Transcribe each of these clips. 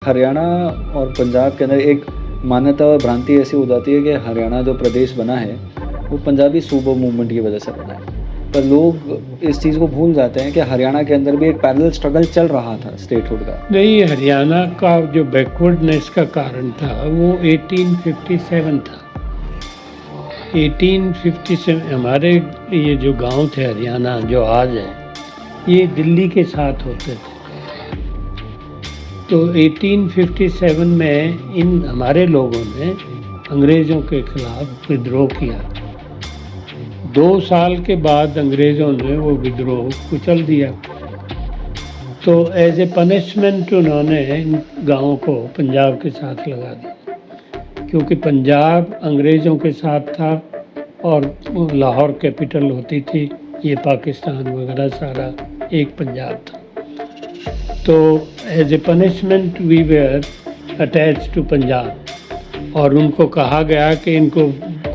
हरियाणा और पंजाब के अंदर एक मान्यता और भ्रांति ऐसी हो जाती है कि हरियाणा जो प्रदेश बना है, वो पंजाबी सूबो मूवमेंट की वजह से बना है। पर लोग इस चीज़ को भूल जाते हैं कि हरियाणा के अंदर भी एक पैरेलल स्ट्रगल चल रहा था स्टेटहुड का। नहीं, हरियाणा का जो बैकवर्डनेस का कारण था वो 1857 था। 1857 हमारे ये जो गांव थे हरियाणा जो आज है, ये दिल्ली के साथ होते थे। तो 1857 में इन हमारे लोगों ने अंग्रेज़ों के खिलाफ विद्रोह किया। 2 साल के बाद अंग्रेज़ों ने वो विद्रोह कुचल दिया। तो एज ए पनिशमेंट उन्होंने इन गाँवों को पंजाब के साथ लगा दिया, क्योंकि पंजाब अंग्रेज़ों के साथ था और लाहौर कैपिटल होती थी, ये पाकिस्तान वगैरह सारा एक पंजाब था। तो as a punishment we were attach to Punjab, और उनको कहा गया कि इनको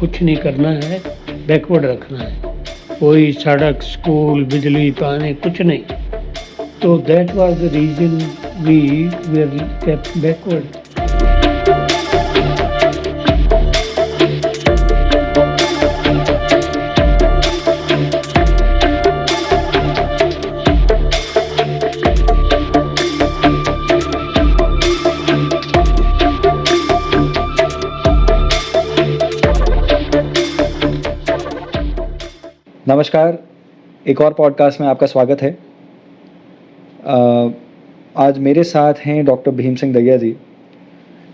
कुछ नहीं करना है, बैकवर्ड रखना है, कोई सड़क, स्कूल, बिजली, पानी कुछ नहीं। So that was the reason we were kept backward. नमस्कार, एक और पॉडकास्ट में आपका स्वागत है। आज मेरे साथ हैं डॉक्टर भीम सिंह दहिया जी।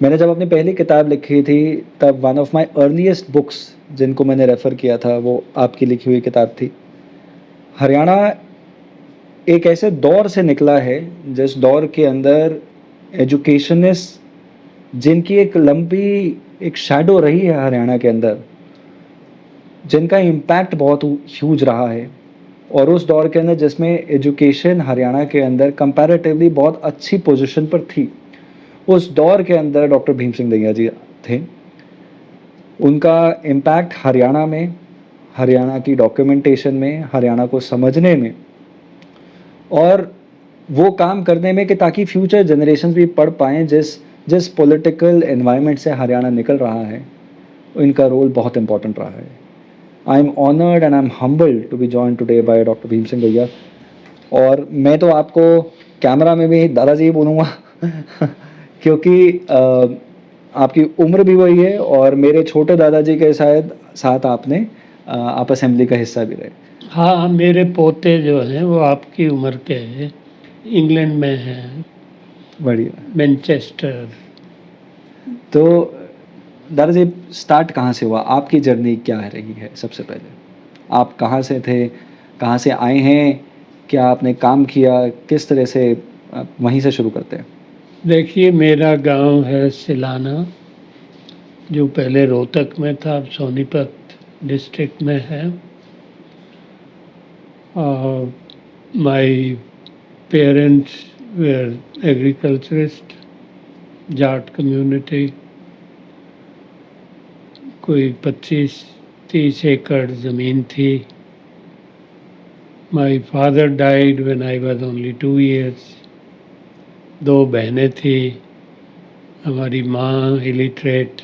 मैंने जब अपनी पहली किताब लिखी थी तब one of my earliest books जिनको मैंने रेफ़र किया था वो आपकी लिखी हुई किताब थी। हरियाणा एक ऐसे दौर से निकला है जिस दौर के अंदर एजुकेशनिस्ट जिनकी एक लंबी एक शैडो रही है हरियाणा के अंदर, जिनका इम्पैक्ट बहुत ह्यूज रहा है, और उस दौर के अंदर जिसमें एजुकेशन हरियाणा के अंदर कंपैरेटिवली बहुत अच्छी पोजीशन पर थी, उस दौर के अंदर डॉक्टर भीम सिंह दहिया जी थे। उनका इम्पैक्ट हरियाणा में, हरियाणा की डॉक्यूमेंटेशन में, हरियाणा को समझने में और वो काम करने में कि ताकि फ्यूचर जनरेशन भी पढ़ पाएँ जिस पॉलिटिकल एनवायरनमेंट से हरियाणा निकल रहा है, इनका रोल बहुत इम्पोर्टेंट रहा है। I am honoured and I am humbled to be joined today by doctor Bhim Singh Dahiya. और मैं तो आपको कैमरा में भी दादाजी ही बोलूँगा क्योंकि आपकी उम्र भी वही है और मेरे छोटे दादाजी के शायद साथ आपने आप असेंबली का हिस्सा भी रहे। हाँ, मेरे पोते जो हैं वो आपकी उम्र के हैं, इंग्लैंड में हैं, बढ़िया। मैनचेस्टर। तो दादाजी स्टार्ट कहाँ से हुआ? आपकी जर्नी क्या रही है? सबसे पहले आप कहाँ से थे, कहाँ से आए हैं, क्या आपने काम किया, किस तरह से? वहीं से शुरू करते हैं। देखिए, मेरा गांव है सिलाना, जो पहले रोहतक में था, अब सोनीपत डिस्ट्रिक्ट में है। My parents were agriculturist, Jat community. कोई 25-30 एकड़ ज़मीन थी। My father died when I was only 2 years। 2 बहनें थी। हमारी माँ इलिटरेट,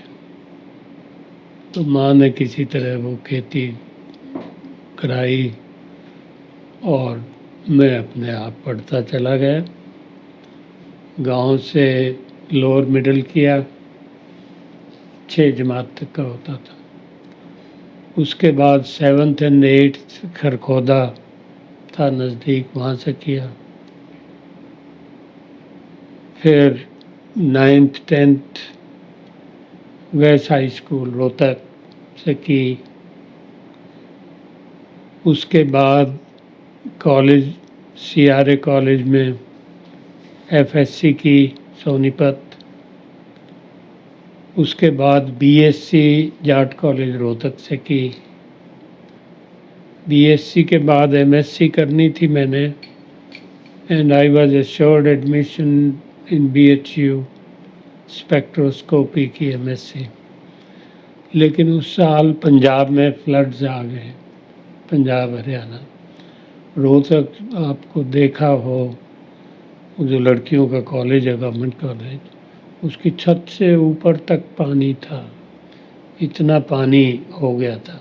तो माँ ने किसी तरह वो खेती कराई और मैं अपने आप पढ़ता चला गया। गांव से लोअर मिडिल किया, 6 जमात तक का होता था। उसके बाद 7th and 8th खरखोदा था नज़दीक, वहाँ से किया। फिर 9th 10th waste high school Rohtak से की। उसके बाद कॉलेज CRA कॉलेज में FSC की सोनीपत। उसके बाद BSc जाट कॉलेज रोहतक से की। BSc के बाद MSc करनी थी मैंने, and I was assured admission in BHU spectroscopy की MSc। लेकिन उस साल पंजाब में फ्लड्स आ गए, पंजाब हरियाणा। रोहतक आपको देखा हो, जो लड़कियों का कॉलेज है, गवर्नमेंट कॉलेज, उसकी छत से ऊपर तक पानी था, इतना पानी हो गया था।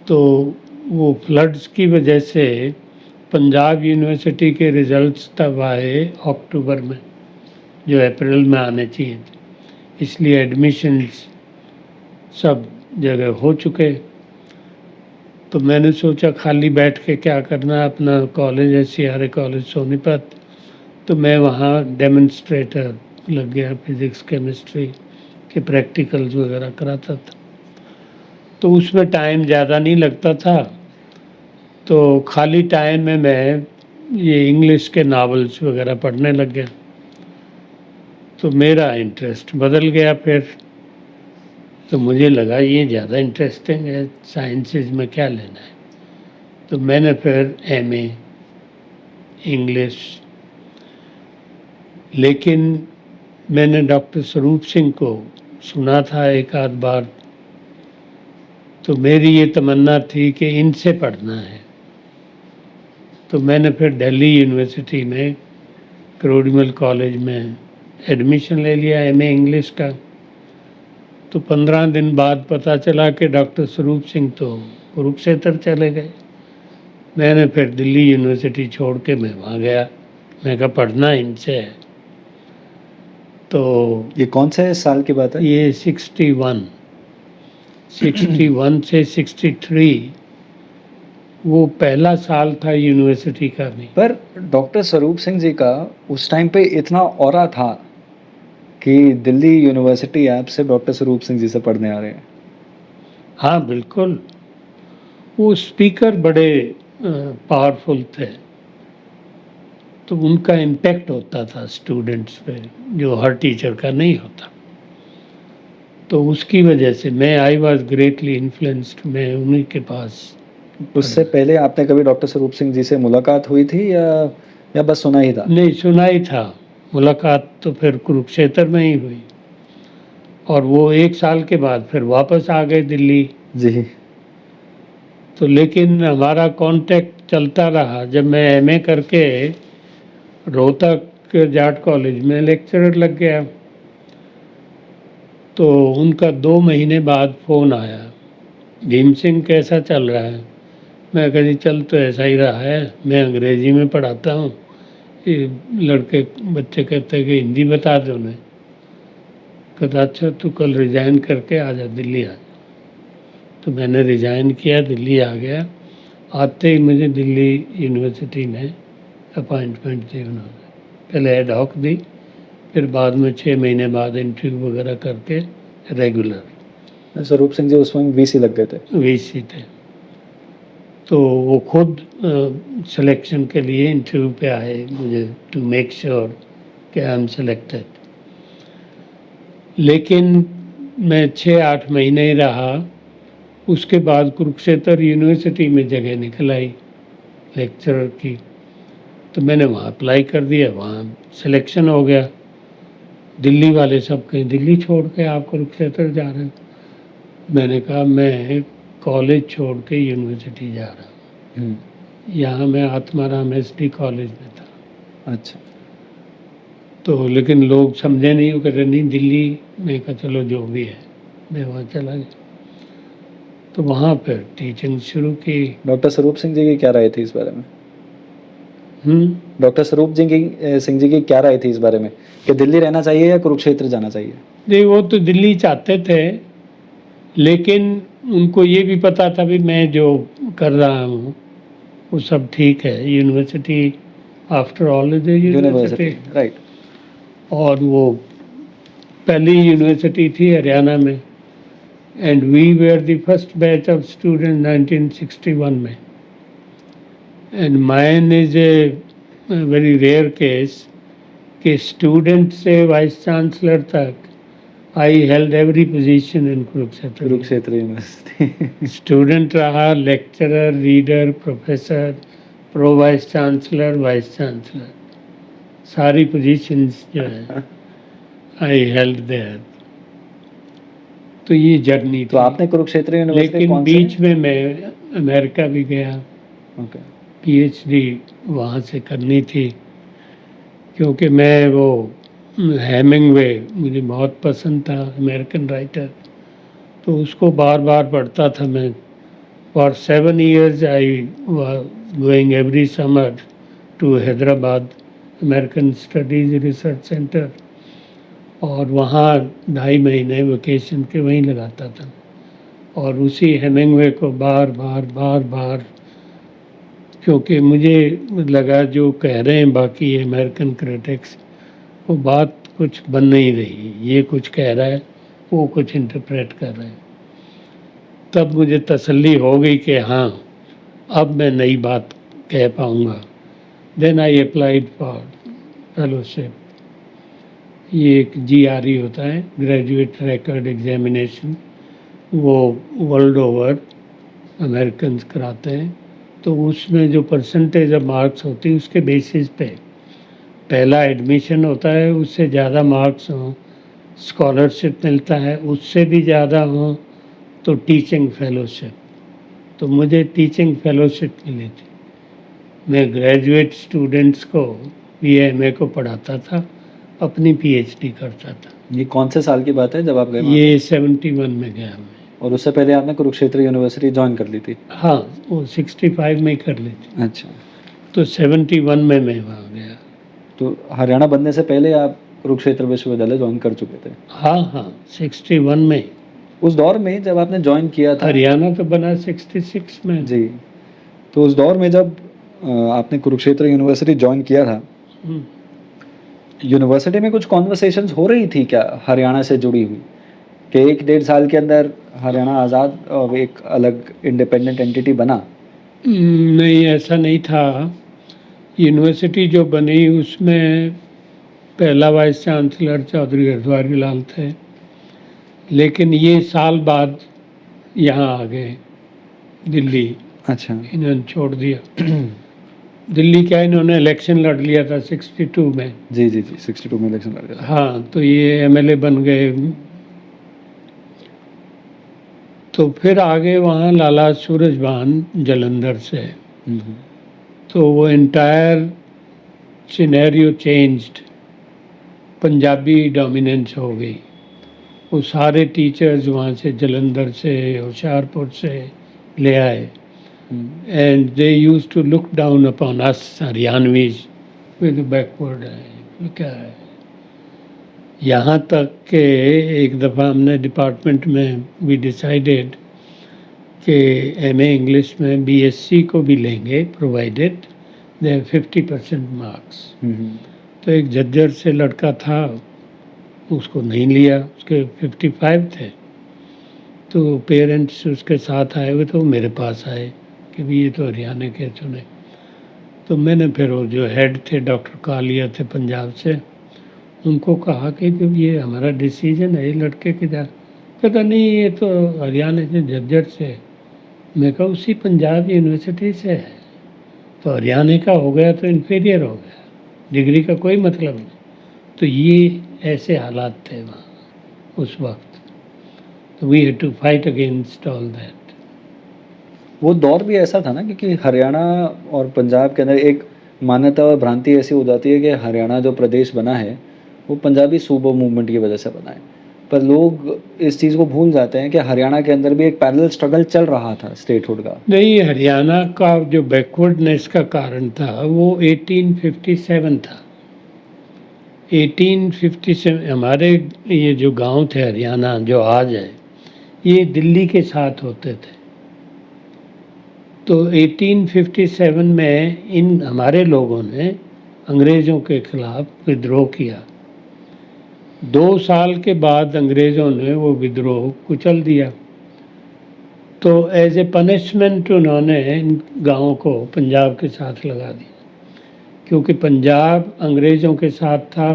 तो वो फ्लड्स की वजह से पंजाब यूनिवर्सिटी के रिजल्ट्स तब आए अक्टूबर में, जो अप्रैल में आने चाहिए थे, इसलिए एडमिशन्स सब जगह हो चुके। तो मैंने सोचा खाली बैठ के क्या करना, अपना कॉलेज है CRA कॉलेज सोनीपत, तो मैं वहाँ डेमोन्स्ट्रेटर लग गया, फिज़िक्स केमिस्ट्री के प्रैक्टिकल्स वगैरह कराता था। तो उसमें टाइम ज़्यादा नहीं लगता था, तो खाली टाइम में मैं ये इंग्लिश के नावल्स वगैरह पढ़ने लग गया। तो मेरा इंटरेस्ट बदल गया फिर। तो मुझे लगा ये ज़्यादा इंटरेस्टिंग है, साइंसेस में क्या लेना है। तो मैंने फिर MA इंग्लिश, लेकिन मैंने डॉक्टर स्वरूप सिंह को सुना था एक आध बार, तो मेरी ये तमन्ना थी कि इनसे पढ़ना है। तो मैंने फिर दिल्ली यूनिवर्सिटी में करोड़ीमल कॉलेज में एडमिशन ले लिया MA इंग्लिश का। तो 15 दिन बाद पता चला कि डॉक्टर स्वरूप सिंह तो कुरुक्षेत्र चले गए। मैंने फिर दिल्ली यूनिवर्सिटी छोड़ के मैं वहाँ गया, मैं कहा पढ़ना इनसे है। तो ये कौन से साल की बात है? ये 61 से 63 वो पहला साल था यूनिवर्सिटी का भी। पर डॉक्टर स्वरूप सिंह जी का उस टाइम पे इतना ऑरा था कि दिल्ली यूनिवर्सिटी आपसे डॉक्टर स्वरूप सिंह जी से पढ़ने आ रहे हैं। हाँ बिल्कुल, वो स्पीकर बड़े पावरफुल थे, तो उनका इम्पैक्ट होता था स्टूडेंट्स पे, जो हर टीचर का नहीं होता। तो उसकी वजह से मैं आई वॉज ग्रेटली इन्फ्लुएंस्ड, मैं उन्हीं के पास। उससे पहले आपने कभी डॉक्टर स्वरूप सिंह जी से मुलाकात हुई थी या बस सुना ही था? नहीं, सुना ही था। मुलाकात तो फिर कुरुक्षेत्र में ही हुई, और वो 1 साल के बाद फिर वापस आ गए दिल्ली। जी। तो लेकिन हमारा कांटेक्ट चलता रहा। जब मैं MA करके रोहतक के जाट कॉलेज में लेक्चरर लग गया, तो उनका 2 महीने बाद फ़ोन आया, भीम सिंह कैसा चल रहा है? मैं कहा जी चल तो ऐसा ही रहा है, मैं अंग्रेजी में पढ़ाता हूँ, ये लड़के बच्चे कहते हैं कि हिंदी बता दो उन्हें। कहता अच्छा तू कल रिज़ाइन करके आ जा, दिल्ली आ जा। तो मैंने रिज़ाइन किया, दिल्ली आ गया। आते ही मुझे दिल्ली यूनिवर्सिटी में अपॉइंटमेंट दी उन्होंने, पहले एड हॉक दी, फिर बाद में 6 महीने बाद इंटरव्यू वगैरह करके रेगुलर। स्वरूप सिंह जी उस वक्त VC लग गए थे। VC थे। तो वो खुद सिलेक्शन के लिए इंटरव्यू पे आए मुझे, टू मेक श्योर कि आई एम सेलेक्टेड। लेकिन मैं 6-8 महीने ही रहा, उसके बाद कुरुक्षेत्र यूनिवर्सिटी में जगह निकल आई लेक्चरर की, तो मैंने वहाँ अप्लाई कर दिया, वहाँ सिलेक्शन हो गया। दिल्ली वाले सब कहीं दिल्ली छोड़ के आप कुरुक्षेत्र जा रहे हो? मैंने कहा मैं कॉलेज छोड़ के यूनिवर्सिटी जा रहा हूँ। यहाँ मैं आत्माराम SD कॉलेज में था। अच्छा। तो लेकिन लोग समझे नहीं, वो कहते नहीं दिल्ली। मैं कहा चलो जो भी है, मैं वहाँ चला गया। तो वहाँ पर टीचिंग शुरू की। डॉक्टर स्वरूप सिंह जी की क्या राय थी इस बारे में? डॉक्टर स्वरूप सिंह जी की क्या राय थी इस बारे में कि दिल्ली रहना चाहिए या कुरुक्षेत्र जाना चाहिए? नहीं, वो तो दिल्ली चाहते थे, लेकिन उनको ये भी पता था भी मैं जो कर रहा हूँ वो सब ठीक है। University after all is university, right. और वो पहली यूनिवर्सिटी थी हरियाणा में, and we were the first batch of student 1961 में। And mine is a very rare case कि स्टूडेंट से वाइस चांसलर तक I held every position in Kurukshetra university. Student रहा, lecturer, reader, professor, pro vice chancellor, vice chancellor, सारी positions जो है I held there. तो ये जर्नी तो आपने कुरुक्षेत्र यूनिवर्सिटी लेकिन बीच में मैं अमेरिका भी गया। PhD वहाँ से करनी थी, क्योंकि मैं वो हेमिंगवे मुझे बहुत पसंद था, अमेरिकन राइटर, तो उसको बार बार पढ़ता था मैं। For 7 years I was going every summer to Hyderabad American studies research centre, और वहाँ 2.5 महीने वेकेशन के वहीं लगाता था, और उसी हेमिंगवे को बार बार बार बार, क्योंकि मुझे लगा जो कह रहे हैं बाकी अमेरिकन क्रिटिक्स वो बात कुछ बन नहीं रही, ये कुछ कह रहा है वो कुछ इंटरप्रेट कर रहे हैं। तब मुझे तसल्ली हो गई कि हाँ अब मैं नई बात कह पाऊँगा। Then I applied for fellowship. ये एक GRE होता है, ग्रेजुएट रिकॉर्ड एग्जामिनेशन, वो वर्ल्ड ओवर अमेरिकन्स कराते हैं। तो उसमें जो परसेंटेज ऑफ मार्क्स होती है उसके बेसिस पे पहला एडमिशन होता है, उससे ज़्यादा मार्क्स हों स्कॉलरशिप मिलता है, उससे भी ज़्यादा हों तो टीचिंग फेलोशिप। तो मुझे टीचिंग फेलोशिप मिली थी। मैं ग्रेजुएट स्टूडेंट्स को BA MA को पढ़ाता था, अपनी PhD करता था। ये कौन से साल की बात है जब आप गए वहाँ ये 71 में गया मैं। पे? और उससे पहले आपने कुरुक्षेत्र यूनिवर्सिटी ज्वाइन कर ली थी? हाँ, वो 65 में ही कर ली थी, अच्छा, तो 71 में मैं वहाँ गया। तो हरियाणा बनने से पहले आप कुरुक्षेत्र विश्वविद्यालय ज्वाइन कर चुके थे? हाँ, 61 में। उस दौर में जब आपने ज्वाइन किया था, हरियाणा तो बना 66 में। जी, तो उस दौर में जब आपने कुरुक्षेत्र यूनिवर्सिटी ज्वाइन किया था, हम्म। यूनिवर्सिटी में कुछ कॉन्वर्सेशंस हो रही थी क्या हरियाणा से जुड़ी हुई, कि 1-1.5 साल के अंदर हरियाणा आज़ाद और एक अलग इंडिपेंडेंट एंटिटी बना? नहीं, ऐसा नहीं था। यूनिवर्सिटी जो बनी उसमें पहला वाइस चांसलर चौधरी हरद्वारी लाल थे, लेकिन ये साल बाद यहाँ आ गए दिल्ली, अच्छा। इन्होंने छोड़ दिया। दिल्ली क्या, इन्होंने इलेक्शन लड़ लिया था 62 में। जी, जी, जी, 62 में इलेक्शन लड़ गया था। हाँ, तो ये MLA बन गए। तो फिर आगे वहाँ लाला सूरजभान जलंधर से, हम्म, तो वो entire scenario changed, Punjabi dominance हो गई। वो सारे टीचर्स वहाँ से जलंधर से होशियारपुर से ले आए, and they used to look down upon us Haryanvis with backward है क्या है। यहाँ तक कि एक दफ़ा हमने डिपार्टमेंट में भी डिसाइडेड कि MA इंग्लिश में BSc को भी लेंगे, प्रोवाइडेड दे 50% मार्क्स। तो एक झज्जर से लड़का था, उसको नहीं लिया, उसके 55 थे। तो पेरेंट्स उसके साथ आए हुए, तो मेरे पास आए कि भी ये तो हरियाणा के चुने। तो मैंने फिर वो जो हेड थे डॉक्टर कालिया थे पंजाब से, उनको कहा कि जब ये हमारा डिसीजन है, ये लड़के के जा, कहता नहीं ये तो हरियाणा से झज्जर से। मैं कहा उसी पंजाब यूनिवर्सिटी से है, तो हरियाणा का हो गया तो इन्फीरियर हो गया, डिग्री का कोई मतलब नहीं। तो ये ऐसे हालात थे वहाँ उस वक्त। तो we had to fight against all that. वो दौर भी ऐसा था ना, क्योंकि हरियाणा और पंजाब के अंदर एक मान्यता और भ्रांति ऐसी हो जाती है कि हरियाणा जो प्रदेश बना है वो पंजाबी सूबो मूवमेंट की वजह से बना है, पर लोग इस चीज़ को भूल जाते हैं कि हरियाणा के अंदर भी एक पैरेलल स्ट्रगल चल रहा था स्टेटहुड का। नहीं, हरियाणा का जो बैकवर्डनेस का कारण था वो 1857 था। 1857 हमारे ये जो गांव थे हरियाणा जो आज है, ये दिल्ली के साथ होते थे। तो 1857 में इन हमारे लोगों ने अंग्रेज़ों के खिलाफ विद्रोह किया। 2 साल के बाद अंग्रेज़ों ने वो विद्रोह कुचल दिया। तो एज ए पनिशमेंट उन्होंने इन गाँवों को पंजाब के साथ लगा दिया, क्योंकि पंजाब अंग्रेज़ों के साथ था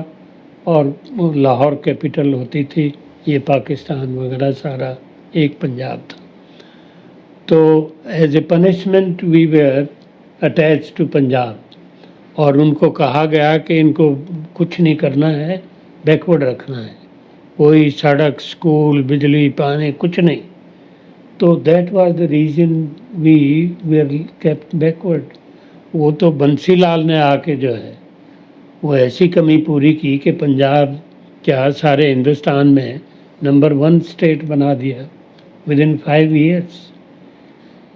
और लाहौर कैपिटल होती थी, ये पाकिस्तान वगैरह सारा एक पंजाब था। तो as a punishment we were attach to Punjab, और उनको कहा गया कि इनको कुछ नहीं करना है, बैकवर्ड रखना है, कोई सड़क स्कूल बिजली पानी कुछ नहीं। तो that was the reason we were kept backward. वो तो बंसीलाल ने आके जो है वो ऐसी कमी पूरी की कि पंजाब क्या सारे हिंदुस्तान में नंबर 1 स्टेट बना दिया विद इन 5 ईयर्स।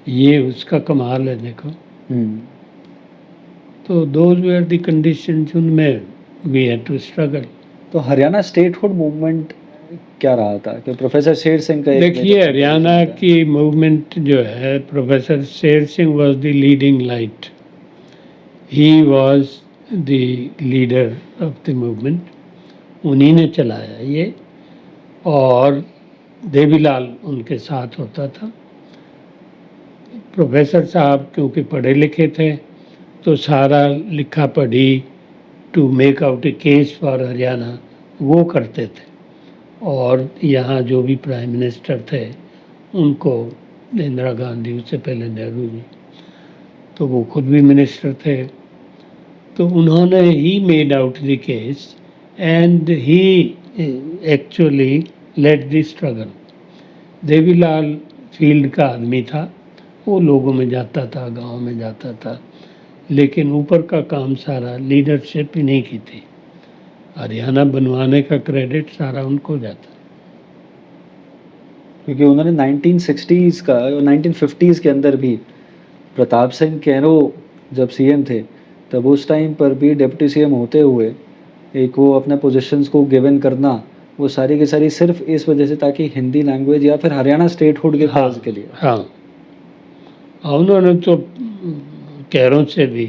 ये उसका कमाल है देखो। तो दोज वेर द कंडीशंस, उनमें वी हैड टू स्ट्रगल। तो हरियाणा स्टेटहुड मूवमेंट क्या रहा था कि प्रोफेसर शेर सिंह का एक देखिए major हरियाणा contribution था। की मूवमेंट जो है, professor Sher Singh was the leading light, he was the leader of the movement, उन्हीं ने चलाया ये, और देवीलाल उनके साथ होता था। प्रोफेसर साहब क्योंकि पढ़े लिखे थे तो सारा लिखा पढ़ी to make out a case for Haryana वो करते थे, और यहाँ जो भी प्राइम मिनिस्टर थे उनको इंदिरा गांधी, उससे पहले नेहरू जी, तो वो खुद भी मिनिस्टर थे, तो उन्होंने he made out the case and he actually led the struggle. Devilal field का आदमी था, वो लोगों में जाता था, गांव में जाता था, लेकिन ऊपर का काम सारा लीडरशिप ही नहीं की थी। हरियाणा बनवाने का क्रेडिट सारा उनको जाता। क्योंकि उन्होंने 1960s का और 1950s के अंदर भी प्रताप सिंह कैरो जब सीएम थे तब उस टाइम पर भी डिप्टी सीएम होते हुए एक वो अपने पोजीशंस को गिवन करना, वो सारी की सारी सिर्फ इस वजह से ताकि हिंदी लैंग्वेज या फिर हरियाणा स्टेटहुड के हाँ, कॉज के लिए। हाँ, उन्होंने तो कैरों से भी,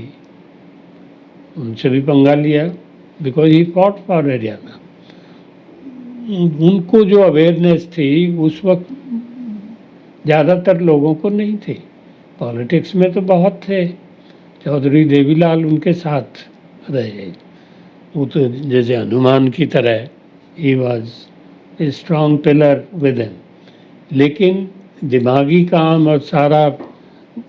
उनसे भी पंगा लिया, because he fought for Haryana. उनको जो अवेयरनेस थी उस वक्त ज़्यादातर लोगों को नहीं थी। पॉलिटिक्स में तो बहुत थे, चौधरी देवीलाल उनके साथ रहे, वो तो जैसे हनुमान की तरह, he was a strong pillar with him, लेकिन दिमागी काम और सारा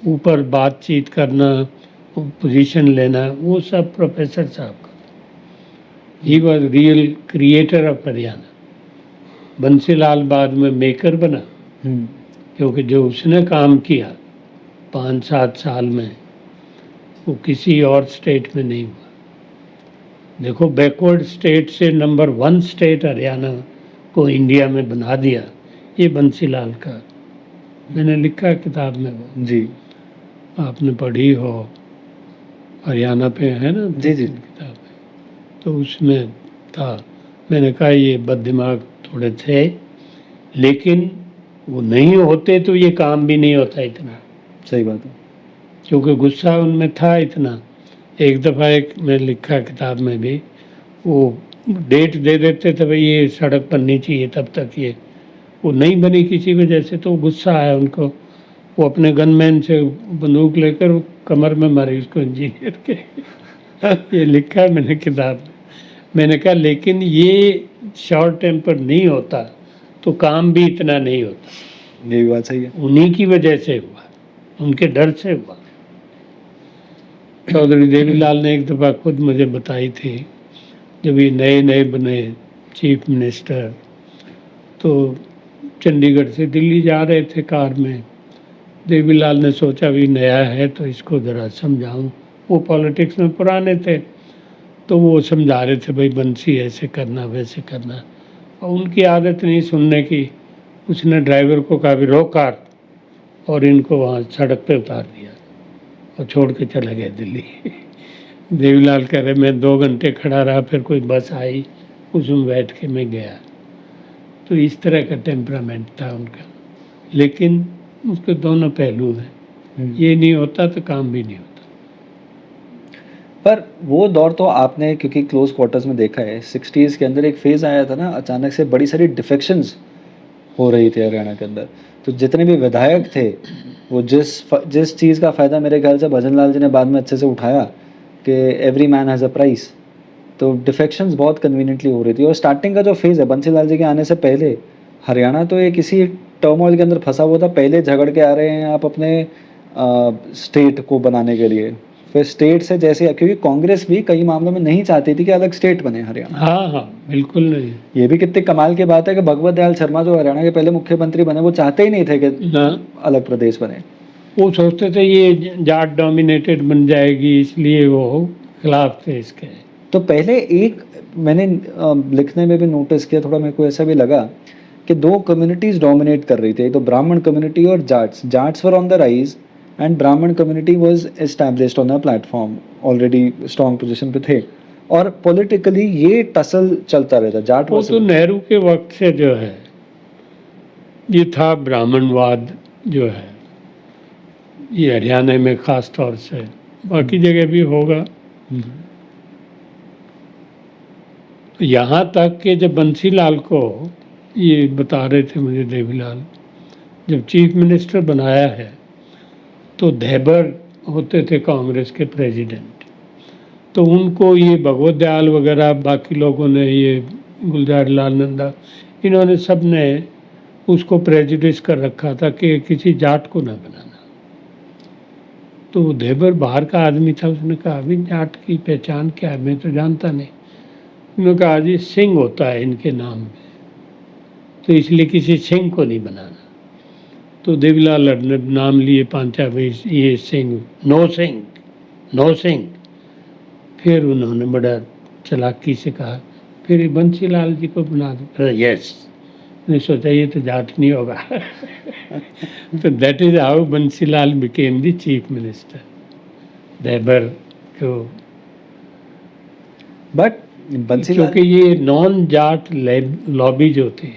ऊपर बातचीत करना, पोजीशन लेना, वो सब प्रोफेसर साहब का। He was real creator of Haryana. Bansilal बाद में मेकर बना, क्योंकि जो उसने काम किया 5-7 साल में वो किसी और स्टेट में नहीं हुआ। देखो बैकवर्ड स्टेट से नंबर 1 स्टेट हरियाणा को इंडिया में बना दिया, ये बंसीलाल का, मैंने लिखा किताब में, वो जी आपने पढ़ी हो, हरियाणा पे है ना जी जी किताब है, तो उसमें था। मैंने कहा ये बददिमाग थोड़े थे, लेकिन वो नहीं होते तो ये काम भी नहीं होता इतना, सही बात है। क्योंकि गुस्सा उनमें था इतना। एक दफ़ा एक मैं लिखा किताब में भी, वो डेट दे देते थे भाई ये सड़क बननी चाहिए तब तक, ये वो नहीं बनी किसी वजह से, तो गुस्सा आया उनको, वो अपने गनमैन से बंदूक लेकर कमर में मारी उसको, इंजीनियर के। ये लिखा है मैंने किताब में। मैंने कहा लेकिन ये शॉर्ट टेम्पर नहीं होता तो काम भी इतना नहीं होता। ये भी बात सही है। उन्हीं की वजह से हुआ, उनके डर से हुआ। चौधरी देवीलाल ने एक दफ़ा खुद मुझे बताई थी, जब ये नए नए बने चीफ मिनिस्टर, तो चंडीगढ़ से दिल्ली जा रहे थे कार में, देवीलाल ने सोचा भी नया है तो इसको ज़रा समझाऊं। वो पॉलिटिक्स में पुराने थे, तो वो समझा रहे थे भाई बंसी ऐसे करना वैसे करना, और उनकी आदत नहीं सुनने की। उसने ड्राइवर को कहा भी रोक कार, और इनको वहाँ सड़क पे उतार दिया और छोड़ के चले गए दिल्ली। देवीलाल कह रहे मैं 2 घंटे खड़ा रहा, फिर कोई बस आई, उसमें बैठ के मैं गया। तो इस तरह का टेम्परामेंट था उनका, लेकिन उसके दोनों पहलू हैं। ये नहीं होता तो काम भी नहीं होता। पर वो दौर तो आपने क्योंकि क्लोज क्वार्टर्स में देखा है, 60s के अंदर एक फेज़ आया था ना, अचानक से बड़ी सारी डिफेक्शंस हो रही थी हरियाणा के अंदर। तो जितने भी विधायक थे वो जिस चीज़ का फ़ायदा मेरे ख्याल से भजन लाल जी ने बाद में अच्छे से उठाया कि every man has a price, तो डिफेक्शंस बहुत कन्वीनियंटली हो रही थी। और स्टार्टिंग का जो फेज़ है बंसी लाल जी के आने से पहले, हरियाणा तो एक इसी टर्मोइल के अंदर फंसा हुआ था। पहले झगड़ के आ रहे हैं आप अपने स्टेट को बनाने के लिए, फिर स्टेट से जैसे, क्योंकि कांग्रेस भी कई मामलों में नहीं चाहती थी कि अलग स्टेट बने हरियाणा। हाँ हाँ बिल्कुल नहीं। ये भी कितनी कमाल की बात है कि भगवत दयाल शर्मा जो हरियाणा के पहले मुख्यमंत्री बने, वो चाहते ही नहीं थे कि ना, अलग प्रदेश बने। वो सोचते थे ये जाट डोमिनेटेड बन जाएगी, इसलिए वो खिलाफ थे इसके। तो पहले एक मैंने लिखने में भी नोटिस किया, थोड़ा मेरे को ऐसा भी लगा कि 2 कम्युनिटीज़ डोमिनेट कर रही थी, तो ब्राह्मण कम्युनिटी और Jats. Jats were on the rise and Brahmin community was established on a platform, already strong position पे थे और पॉलिटिकली ये टसल चलता रहता, जाट वो तो वर्सेस। नेहरू के वक्त से जो है ये था ब्राह्मणवाद जो है, ये हरियाणा में ख़ास तौर से, बाकी जगह भी होगा। यहाँ तक कि जब बंसीलाल को ये बता रहे थे मुझे देवीलाल, जब चीफ मिनिस्टर बनाया है तो धैबर होते थे कांग्रेस के प्रेसिडेंट, तो उनको ये भगवत दयाल वगैरह बाकी लोगों ने, ये गुलजार लाल नंदा, इन्होंने सब ने उसको प्रेजुडिस कर रखा था कि किसी जाट को ना बनाना। तो धैबर बाहर का आदमी था, उसने कहा अभी जाट की पहचान क्या है, मैं तो जानता नहीं। उन्होंने कहा जी सिंह होता है इनके नाम में, तो इसलिए किसी सिंह को नहीं बनाना। तो देवीलाल ने नाम लिए पांचा, भाई ये सिंह, नो सिंह, नो सिंह। फिर उन्होंने बड़ा चालाकी से कहा फिर ये बंसीलाल जी को बना दो। यस, मैंने सोचा ये तो जाट नहीं होगा। तो that is how Bansi Lal became the chief minister. धैबर को, बट बंसीलाल, क्योंकि ये नॉन जाट लॉबी जो थी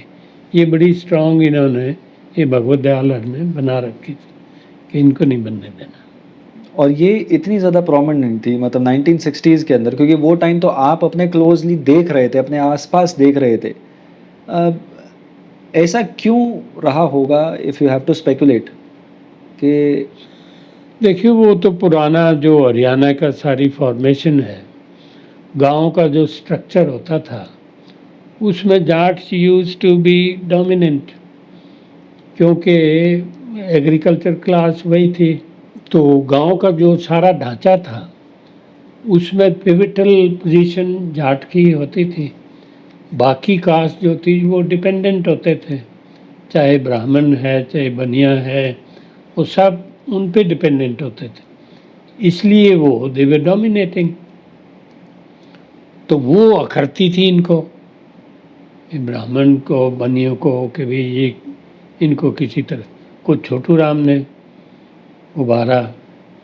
ये बड़ी स्ट्रांग इन्होंने, ये भगवत दयाल ने बना रखी थी कि इनको नहीं बनने देना। और ये इतनी ज़्यादा प्रोमिनेंट थी मतलब 1960s के अंदर, क्योंकि वो टाइम तो आप अपने क्लोजली देख रहे थे, अपने आसपास देख रहे थे। ऐसा क्यों रहा होगा, if you have to speculate? कि देखिए वो तो पुराना जो हरियाणा का सारी फॉर्मेशन है, गांव का जो स्ट्रक्चर होता था उसमें Jats use to be dominant, क्योंकि एग्रीकल्चर क्लास वही थी। तो गांव का जो सारा ढांचा था उसमें पिविटल पोजीशन जाट की होती थी, बाकी कास्ट जो थी वो डिपेंडेंट होते थे, चाहे ब्राह्मण है चाहे बनिया है, वो सब उन पे डिपेंडेंट होते थे, इसलिए वो दे वर डोमिनेटिंग। तो वो अखरती थी इनको, ब्राह्मण को, बनियों को, कि भाई ये इनको किसी तरह, कुछ छोटू राम ने उभारा।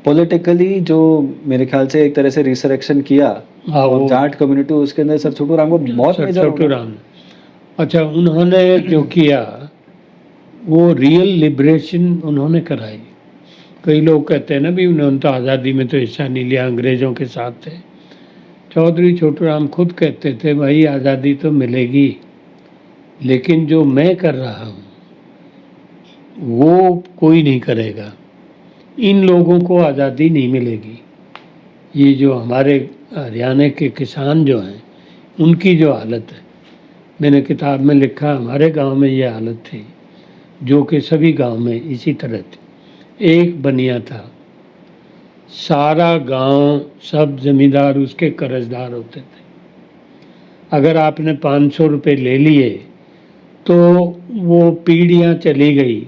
पॉलिटिकली जो मेरे ख्याल से एक तरह से रिसरेक्शन किया, हाँ, और वो जाट कम्युनिटी उसके अंदर सर छोटू राम को बहुत मेजर छोटू राम ने, अच्छा उन्होंने जो किया वो रियल लिबरेशन उन्होंने कराई। कई लोग कहते हैं ना भी उन्होंने तो आज़ादी में तो हिस्सा नहीं लिया, अंग्रेज़ों के साथ थे। चौधरी छोटू राम खुद कहते थे भाई आज़ादी तो मिलेगी, लेकिन जो मैं कर रहा हूँ वो कोई नहीं करेगा, इन लोगों को आज़ादी नहीं मिलेगी। ये जो हमारे हरियाणा के किसान जो हैं उनकी जो हालत है, मैंने किताब में लिखा हमारे गांव में ये हालत थी, जो कि सभी गांव में इसी तरह थी। एक बनिया था, सारा गांव सब जमींदार उसके कर्जदार होते थे। अगर आपने 500 रुपये ले लिए तो वो पीढ़ियाँ चली गई,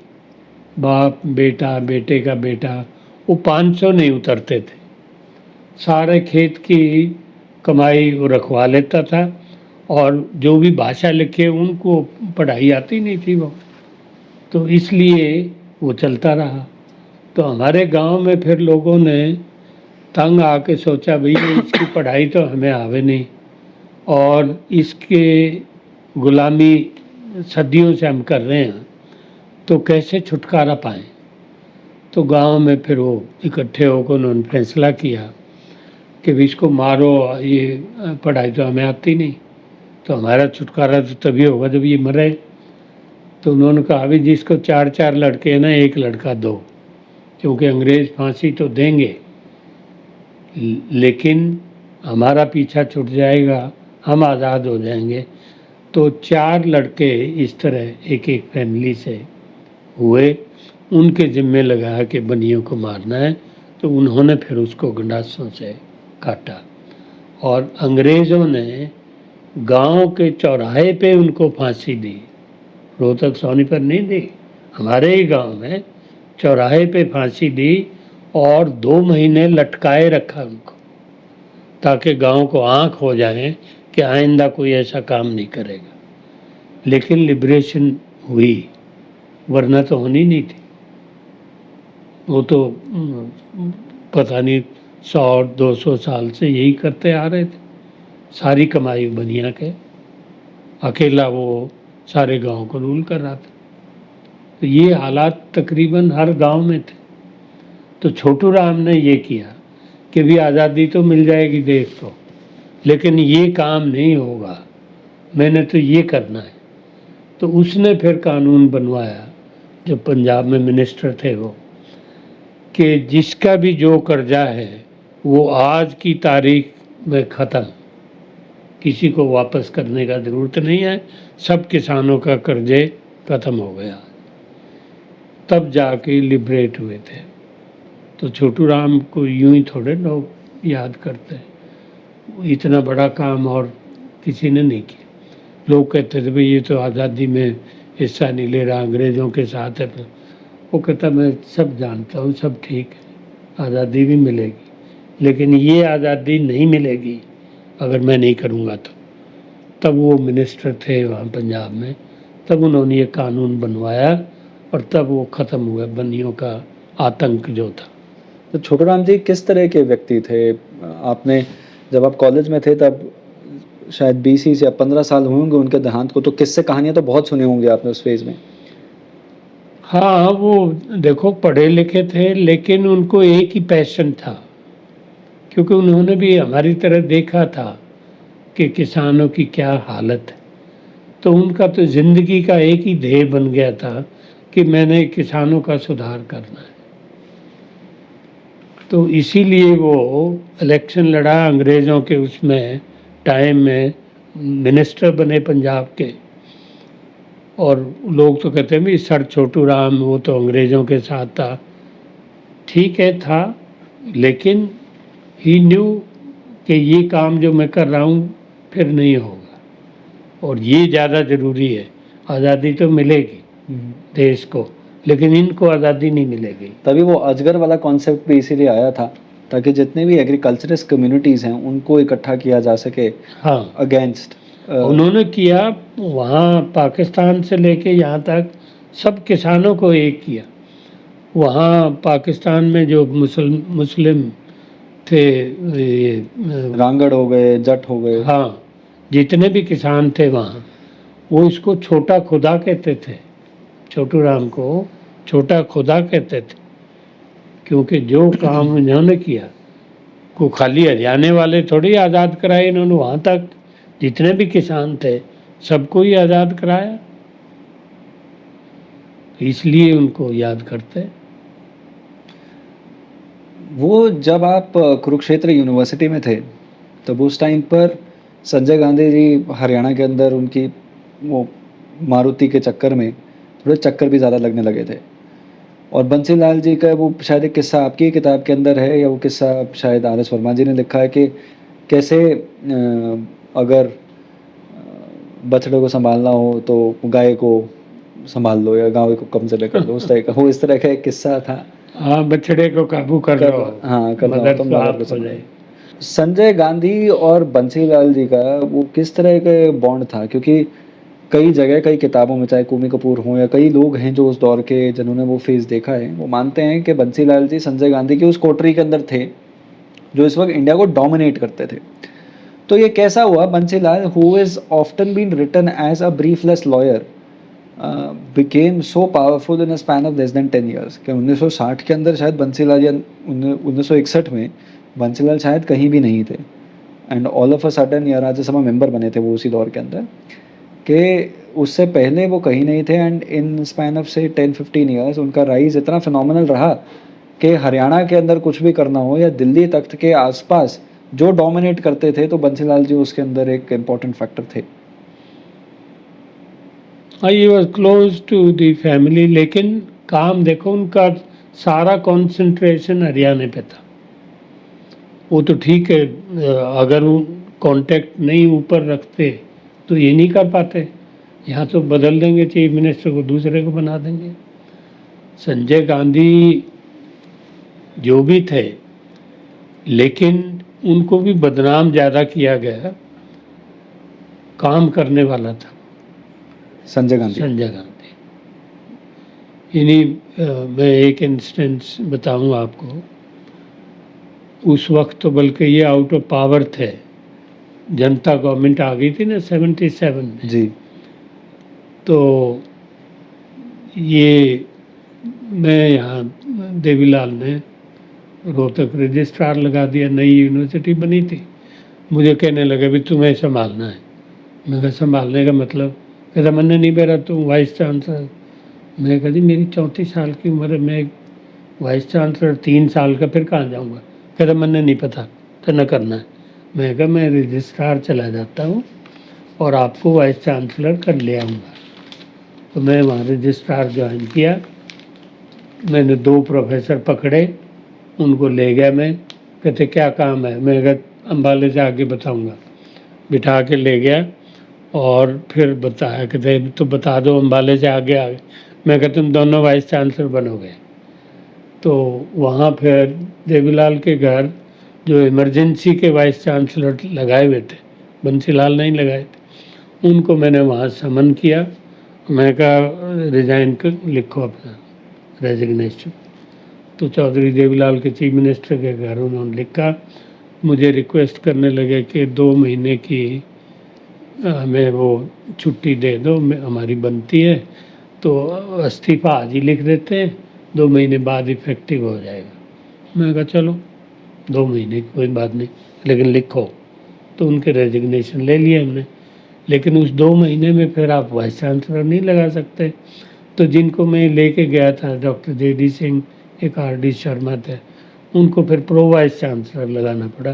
बाप बेटा, बेटे का बेटा, वो 500 नहीं उतरते थे, सारे खेत की कमाई वो रखवा लेता था, और जो भी भाषा लिखे उनको पढ़ाई आती नहीं थी वो, तो इसलिए वो चलता रहा। तो हमारे गांव में फिर लोगों ने तंग आके सोचा भाई इसकी पढ़ाई तो हमें आवे नहीं, और इसके गुलामी सदियों से हम कर रहे हैं, तो कैसे छुटकारा पाएं। तो गांव में फिर वो इकट्ठे होकर उन्होंने फैसला किया कि भी इसको मारो, ये पढ़ाई तो हमें आती नहीं, तो हमारा छुटकारा तो तभी होगा जब ये मरे। तो उन्होंने कहा अभी जिसको 4-4 लड़के हैं ना, एक लड़का दो, क्योंकि अंग्रेज़ फांसी तो देंगे लेकिन हमारा पीछा छूट जाएगा, हम आज़ाद हो जाएंगे। तो 4 लड़के इस तरह एक एक फैमिली से हुए, उनके ज़िम्मे लगाया कि बनियों को मारना है, तो उन्होंने फिर उसको गंडासों से काटा, और अंग्रेज़ों ने गांव के चौराहे पे उनको फांसी दी, रोहतक सोनीपत नहीं दी, हमारे ही गांव में चौराहे पे फांसी दी, और 2 महीने लटकाए रखा उनको, ताकि गांव को आंख हो जाए कि आइंदा कोई ऐसा काम नहीं करेगा। लेकिन लिबरेशन हुई, वरना तो होनी नहीं थी। वो तो पता नहीं 100-200 साल से यही करते आ रहे थे, सारी कमाई बनिया के, अकेला वो सारे गांव को रूल कर रहा था। तो ये हालात तकरीबन हर गांव में थे। तो छोटू राम ने ये किया कि भी आज़ादी तो मिल जाएगी देश को, लेकिन ये काम नहीं होगा, मैंने तो ये करना है। तो उसने फिर कानून बनवाया, जो पंजाब में मिनिस्टर थे वो, कि जिसका भी जो कर्जा है वो आज की तारीख में ख़त्म, किसी को वापस करने का ज़रूरत नहीं है, सब किसानों का कर्जे ख़त्म हो गया। तब जाके लिबरेट हुए थे। तो छोटू राम को यूं ही थोड़े लोग याद करते हैं, इतना बड़ा काम और किसी ने नहीं किया। लोग कहते थे भाई ये तो आज़ादी में हिस्सा नहीं ले रहा, अंग्रेज़ों के साथ है। वो कहता मैं सब जानता हूँ, सब ठीक है, आज़ादी भी मिलेगी, लेकिन ये आज़ादी नहीं मिलेगी अगर मैं नहीं करूँगा तो। तब वो मिनिस्टर थे वहाँ पंजाब में, तब उन्होंने ये कानून बनवाया और तब वो ख़त्म हुआ बनियों का आतंक जो था। तो छोटू राम जी किस तरह के व्यक्ति थे? आपने जब आप कॉलेज में थे तब शायद 20 या 15 साल हुए होंगे उनके देहांत को, तो किस्से कहानियाँ तो बहुत सुनी होंगी आपने उस फेज़ में। हाँ, वो देखो पढ़े लिखे थे, लेकिन उनको एक ही पैशन था, क्योंकि उन्होंने भी हमारी तरह देखा था कि किसानों की क्या हालत है। तो उनका तो ज़िंदगी का एक ही ध्येय बन गया था कि मैंने किसानों का सुधार करना है। तो इसीलिए वो इलेक्शन लड़ा, अंग्रेज़ों के उसमें टाइम में मिनिस्टर बने पंजाब के। और लोग तो कहते हैं भाई सर छोटू राम वो तो अंग्रेज़ों के साथ था। ठीक है था, लेकिन ही न्यू कि ये काम जो मैं कर रहा हूँ फिर नहीं होगा, और ये ज़्यादा ज़रूरी है। आज़ादी तो मिलेगी देश को, लेकिन इनको आज़ादी नहीं मिलेगी। तभी वो अजगर वाला कॉन्सेप्ट भी इसीलिए आया था, ताकि जितने भी एग्रीकल्चरिस्ट कम्युनिटीज़ हैं उनको इकट्ठा किया जा सके हाँ, अगेंस्ट। उन्होंने किया, वहाँ पाकिस्तान से लेके यहाँ तक सब किसानों को एक किया। वहाँ पाकिस्तान में जो मुस्लिम थे, ये रांगड़ हो गए, जट हो गए, हाँ, जितने भी किसान थे वहाँ, वो इसको छोटा खुदा कहते थे। छोटू राम को छोटा खुदा कहते थे, क्योंकि जो काम इन्होंने किया, को खाली हरियाणे वाले थोड़ी आज़ाद कराए इन्होंने, वहाँ तक जितने भी किसान थे सबको ही आज़ाद कराया, इसलिए उनको याद करते। वो जब आप कुरुक्षेत्र यूनिवर्सिटी में थे तब उस टाइम पर संजय गांधी जी हरियाणा के अंदर उनकी वो मारुति के चक्कर में थोड़े चक्कर भी ज़्यादा लगने लगे थे, और बंसी लाल जी का वो शायद एक किस्सा आपकी किताब के अंदर है, या वो किस्सा शायद आर एस वर्मा जी ने लिखा है कि कैसे अगर बछड़े को संभालना हो तो गाय को संभाल लो या गाय को कब्जे कर दो, उस तरह का वो इस तरह का एक किस्सा था। हाँ, बछड़े को काबू कर लो, हाँ, कर लो मगर तो तो मगर आप को हो संभालो। जाए। संजय गांधी और बंसीलाल जी का वो किस तरह का बॉन्ड था? क्योंकि कई जगह कई किताबों में, चाहे कूमी कपूर हों या कई लोग हैं जो उस दौर के जिन्होंने वो फेज़ देखा है, वो मानते हैं कि बंसीलाल जी संजय गांधी की उस कोठरी के अंदर थे जो इस वक्त इंडिया को डोमिनेट करते थे। तो ये कैसा हुआ Bansi Lal, who is often been written as a briefless lawyer, became so powerful in a span of less than 10 years कि 1960 के अंदर शायद बंसीलाल, या 1961 में बंसीलाल शायद कहीं भी नहीं थे, and all of a sudden या राज्यसभा मेंबर बने थे वो उसी दौर के अंदर, कि उससे पहले वो कहीं नहीं थे। एंड इन स्पैन ऑफ से 10-15 ईयर्स उनका राइज इतना फिनोमिनल रहा कि हरियाणा के अंदर कुछ भी करना हो या दिल्ली तख्त के आसपास जो डोमिनेट करते थे, तो बंसीलाल जी उसके अंदर एक इम्पॉर्टेंट फैक्टर थे। He was close to the family, लेकिन काम देखो उनका सारा कंसंट्रेशन हरियाणा पे था। वो तो ठीक है, अगर वो कांटेक्ट नहीं ऊपर रखते तो ये नहीं कर पाते। यहाँ तो बदल देंगे चीफ मिनिस्टर को, दूसरे को बना देंगे। संजय गांधी जो भी थे, लेकिन उनको भी बदनाम ज़्यादा किया गया, काम करने वाला था संजय गांधी। संजय गांधी। मैं एक इंस्टेंस बताऊं आपको, उस वक्त तो बल्कि ये आउट ऑफ पावर थे, जनता गवर्नमेंट आ गई थी ना 77 में, जी। तो ये मैं यहाँ देवीलाल ने रोहतक रजिस्ट्रार लगा दिया, नई यूनिवर्सिटी बनी थी। मुझे कहने लगे भी तुम्हें संभालना है। मैं कहा संभालने का मतलब? कहता मैंने नहीं बेरा तुम वाइस चांसलर। मैं कहा जी मेरी 34 साल की उम्र है, मैं वाइस चांसलर 3 साल का फिर कहाँ जाऊँगा? कहता मैंने नहीं पता तो न करना है। मैं कहा मैं रजिस्ट्रार चला जाता हूँ और आपको वाइस चांसलर कर ले आऊँगा। तो मैं वहाँ रजिस्ट्रार ज्वाइन किया। मैंने 2 प्रोफेसर पकड़े, उनको ले गया मैं। कहते क्या काम है? मैं कहा अम्बाले से आगे बताऊँगा। बिठा के ले गया और फिर बताया, कहते तो बता दो अम्बाले से आगे आगे। मैं कहा तुम दोनों वाइस चांसलर बनोगे। तो वहाँ फिर देवीलाल के घर जो इमरजेंसी के वाइस चांसलर लगाए हुए थे, बंसीलाल नहीं लगाए थे, उनको मैंने वहाँ समन किया। मैं कहा रिजाइन लिखो अपना रेजिग्नेशन। तो चौधरी देवीलाल के चीफ मिनिस्टर के घर उन्होंने लिखा। मुझे रिक्वेस्ट करने लगे कि 2 महीने की हमें वो छुट्टी दे दो, हमारी बनती है, तो इस्तीफ़ा आज ही लिख देते हैं, 2 महीने बाद इफेक्टिव हो जाएगा। मैं कहा चलो 2 महीने की कोई बात नहीं, लेकिन लिखो। तो उनके रेजिग्नेशन ले लिए हमने। लेकिन उस 2 महीने में फिर आप वाइस चांसलर नहीं लगा सकते। तो जिनको मैं लेके गया था, डॉक्टर जेडी सिंह, एक आर.डी. शर्मा थे, उनको फिर प्रो वाइस चांसलर लगाना पड़ा,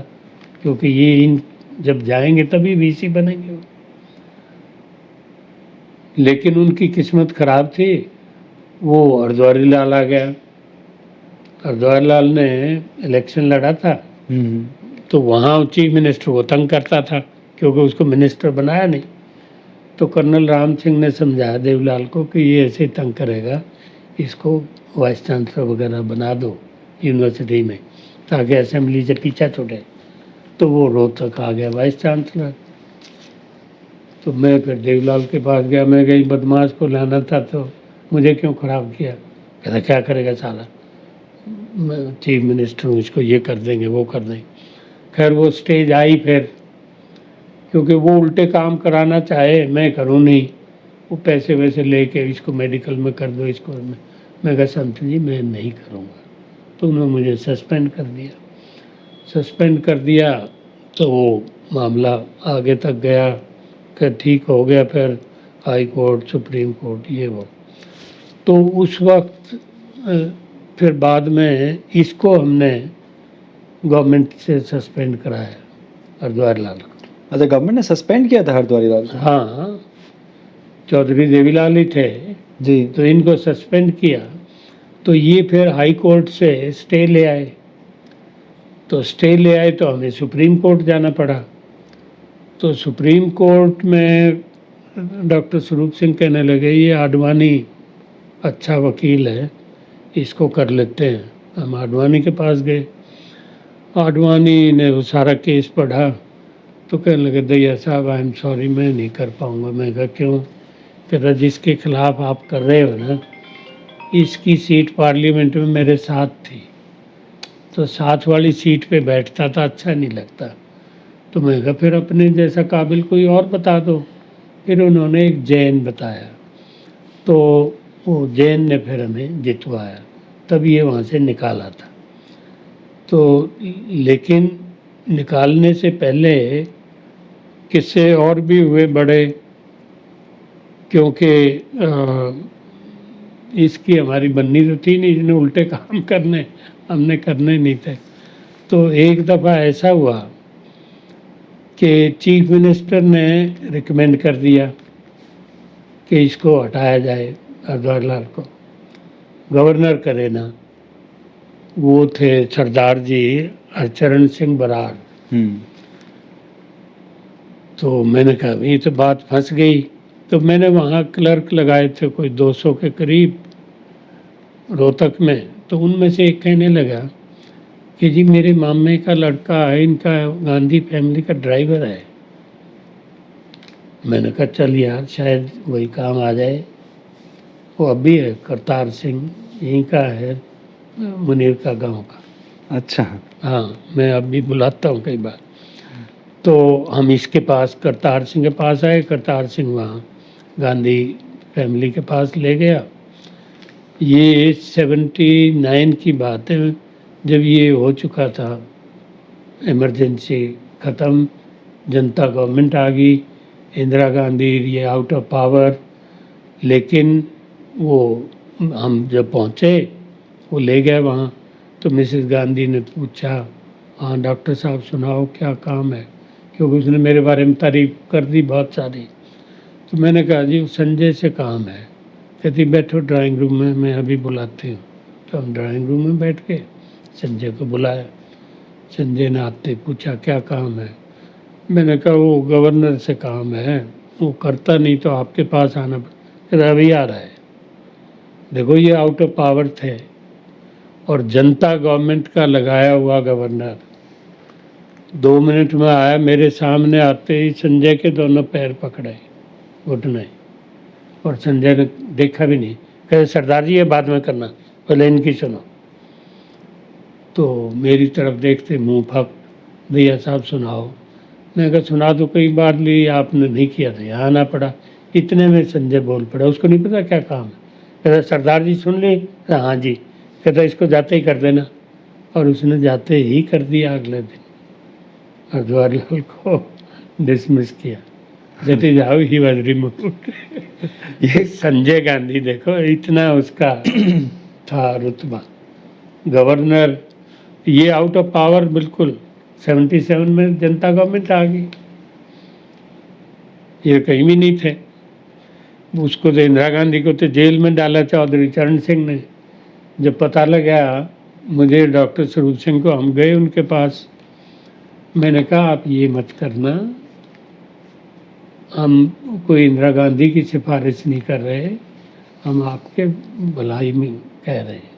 क्योंकि ये इन जब जाएंगे तभी वीसी बनेंगे। लेकिन उनकी किस्मत खराब थी, वो हरद्वारी लाल आ गया। हरद्वारी लाल ने इलेक्शन लड़ा था, तो वहाँ चीफ मिनिस्टर को तंग करता था, क्योंकि उसको मिनिस्टर बनाया नहीं। तो कर्नल राम सिंह ने समझाया देवीलाल को कि ये ऐसे तंग करेगा, इसको वाइस चांसलर वगैरह बना दो यूनिवर्सिटी में, ताकि असेंबली से पीछा छूटे। तो वो रोहतक आ गया वाइस चांसलर। तो मैं फिर देवीलाल के पास गया। मैं कहीं बदमाश को लाना था, तो मुझे क्यों ख़राब किया? कहता क्या करेगा साला, मैं चीफ मिनिस्टर हूँ, इसको ये कर देंगे वो कर देंगे। खैर वो स्टेज आई फिर, क्योंकि वो उल्टे काम कराना चाहे, मैं करूँ नहीं, वो पैसे वैसे लेके इसको मेडिकल में कर दो, इसको मैं कहा संत जी मैं नहीं करूँगा। तो उन्होंने मुझे सस्पेंड कर दिया। सस्पेंड कर दिया तो वो मामला आगे तक गया, फिर ठीक हो गया, फिर हाई कोर्ट, सुप्रीम कोर्ट, ये वो। तो उस वक्त फिर बाद में इसको हमने गवर्नमेंट से सस्पेंड कराया, हरद्वारी लाल को। अच्छा, गवर्नमेंट ने सस्पेंड किया था हरद्वारी लाल को? हाँ, चौधरी देवीलाल ही थे जी। तो इनको सस्पेंड किया। तो ये फिर हाई कोर्ट से स्टे ले आए। तो स्टे ले आए तो हमें सुप्रीम कोर्ट जाना पड़ा। तो सुप्रीम कोर्ट में डॉक्टर स्वरूप सिंह कहने लगे ये आडवाणी अच्छा वकील है, इसको कर लेते हैं। हम आडवाणी के पास गए। आडवाणी ने वो सारा केस पढ़ा तो कहने लगे दैया साहब आई एम सॉरी, मैं नहीं कर पाऊँगा। मैं कहा क्यों? कह रहा जिसके खिलाफ आप कर रहे हो ना, इसकी सीट पार्लियामेंट में मेरे साथ थी, तो साथ वाली सीट पे बैठता था, अच्छा नहीं लगता। तो मैं कहा फिर अपने जैसा काबिल कोई और बता दो। फिर उन्होंने एक जैन बताया, तो वो जैन ने फिर हमें जितवाया, तब ये वहाँ से निकाला था। तो लेकिन निकालने से पहले किस्से और भी हुए बड़े, क्योंकि इसकी हमारी बननी तो थी नहीं, इसने उल्टे काम करने, हमने करने नहीं थे। तो एक दफ़ा ऐसा हुआ कि चीफ मिनिस्टर ने रिकमेंड कर दिया कि इसको हटाया जाए, हरद्वारी लाल को। गवर्नर करे ना, वो थे सरदार जी हरचरण सिंह बराड़। तो मैंने कहा ये तो बात फंस गई। तो मैंने वहाँ क्लर्क लगाए थे कोई 200 के करीब रोहतक में। तो उनमें से एक कहने लगा कि जी मेरे मामे का लड़का है, इनका गांधी फैमिली का ड्राइवर है। मैंने कहा चल यार शायद वही काम आ जाए। वो अभी है, करतार सिंह यहीं का है, मुनीर का गांव का। अच्छा। हाँ, मैं अभी बुलाता हूँ कई बार। तो हम इसके पास करतार सिंह के पास आए, करतार सिंह वहाँ गांधी फैमिली के पास ले गया। ये 79 की बात है, जब ये हो चुका था, इमरजेंसी ख़त्म, जनता गवर्नमेंट आ गई, इंदिरा गांधी ये आउट ऑफ पावर। लेकिन वो हम जब पहुँचे, वो ले गए वहाँ, तो मिसेस गांधी ने पूछा, हाँ डॉक्टर साहब सुनाओ क्या काम है, क्योंकि उसने मेरे बारे में तारीफ कर दी बहुत सारी। तो मैंने कहा जी संजय से काम है। कहती बैठो ड्राइंग रूम में, मैं अभी बुलाती हूँ। तो हम ड्राइंग रूम में बैठ के संजय को बुलाया। संजय ने आते पूछा क्या काम है। मैंने कहा वो गवर्नर से काम है, वो करता नहीं तो आपके पास आना पड़ता। अभी आ रहा है। देखो ये आउट ऑफ पावर थे और जनता गवर्नमेंट का लगाया हुआ गवर्नर 2 मिनट में आया, मेरे सामने आते ही संजय के दोनों पैर पकड़े, घुटने, और संजय ने देखा भी नहीं। कहे सरदार जी ये बाद में करना, पहले इनकी सुनो। तो मेरी तरफ देखते मुंह फक, भैया साहब सुनाओ। मैं कहा सुना तो कई बार ली, आपने नहीं किया था, यहाँ आना पड़ा। इतने में संजय बोल पड़ा, उसको नहीं पता क्या काम है। कहता सरदार जी सुन ली। हाँ जी। कहता इसको जाते ही कर देना। और उसने जाते ही कर दिया। अगले दिन और जवाहरलाल को डिसमिस किया। That is how he was removed. ये संजय गांधी देखो इतना उसका था रुतबा, गवर्नर। ये आउट ऑफ पावर बिल्कुल। 77 में जनता गवर्नमेंट आ गई, ये कहीं भी नहीं थे। उसको तो इंदिरा गांधी को तो जेल में डाला चौधरी चरण सिंह ने। जब पता लगा मुझे, डॉक्टर स्वरूप सिंह को, हम गए उनके पास। मैंने कहा आप ये मत करना, हम कोई इंदिरा गांधी की सिफारिश नहीं कर रहे, हम आपके भलाई में कह रहे हैं,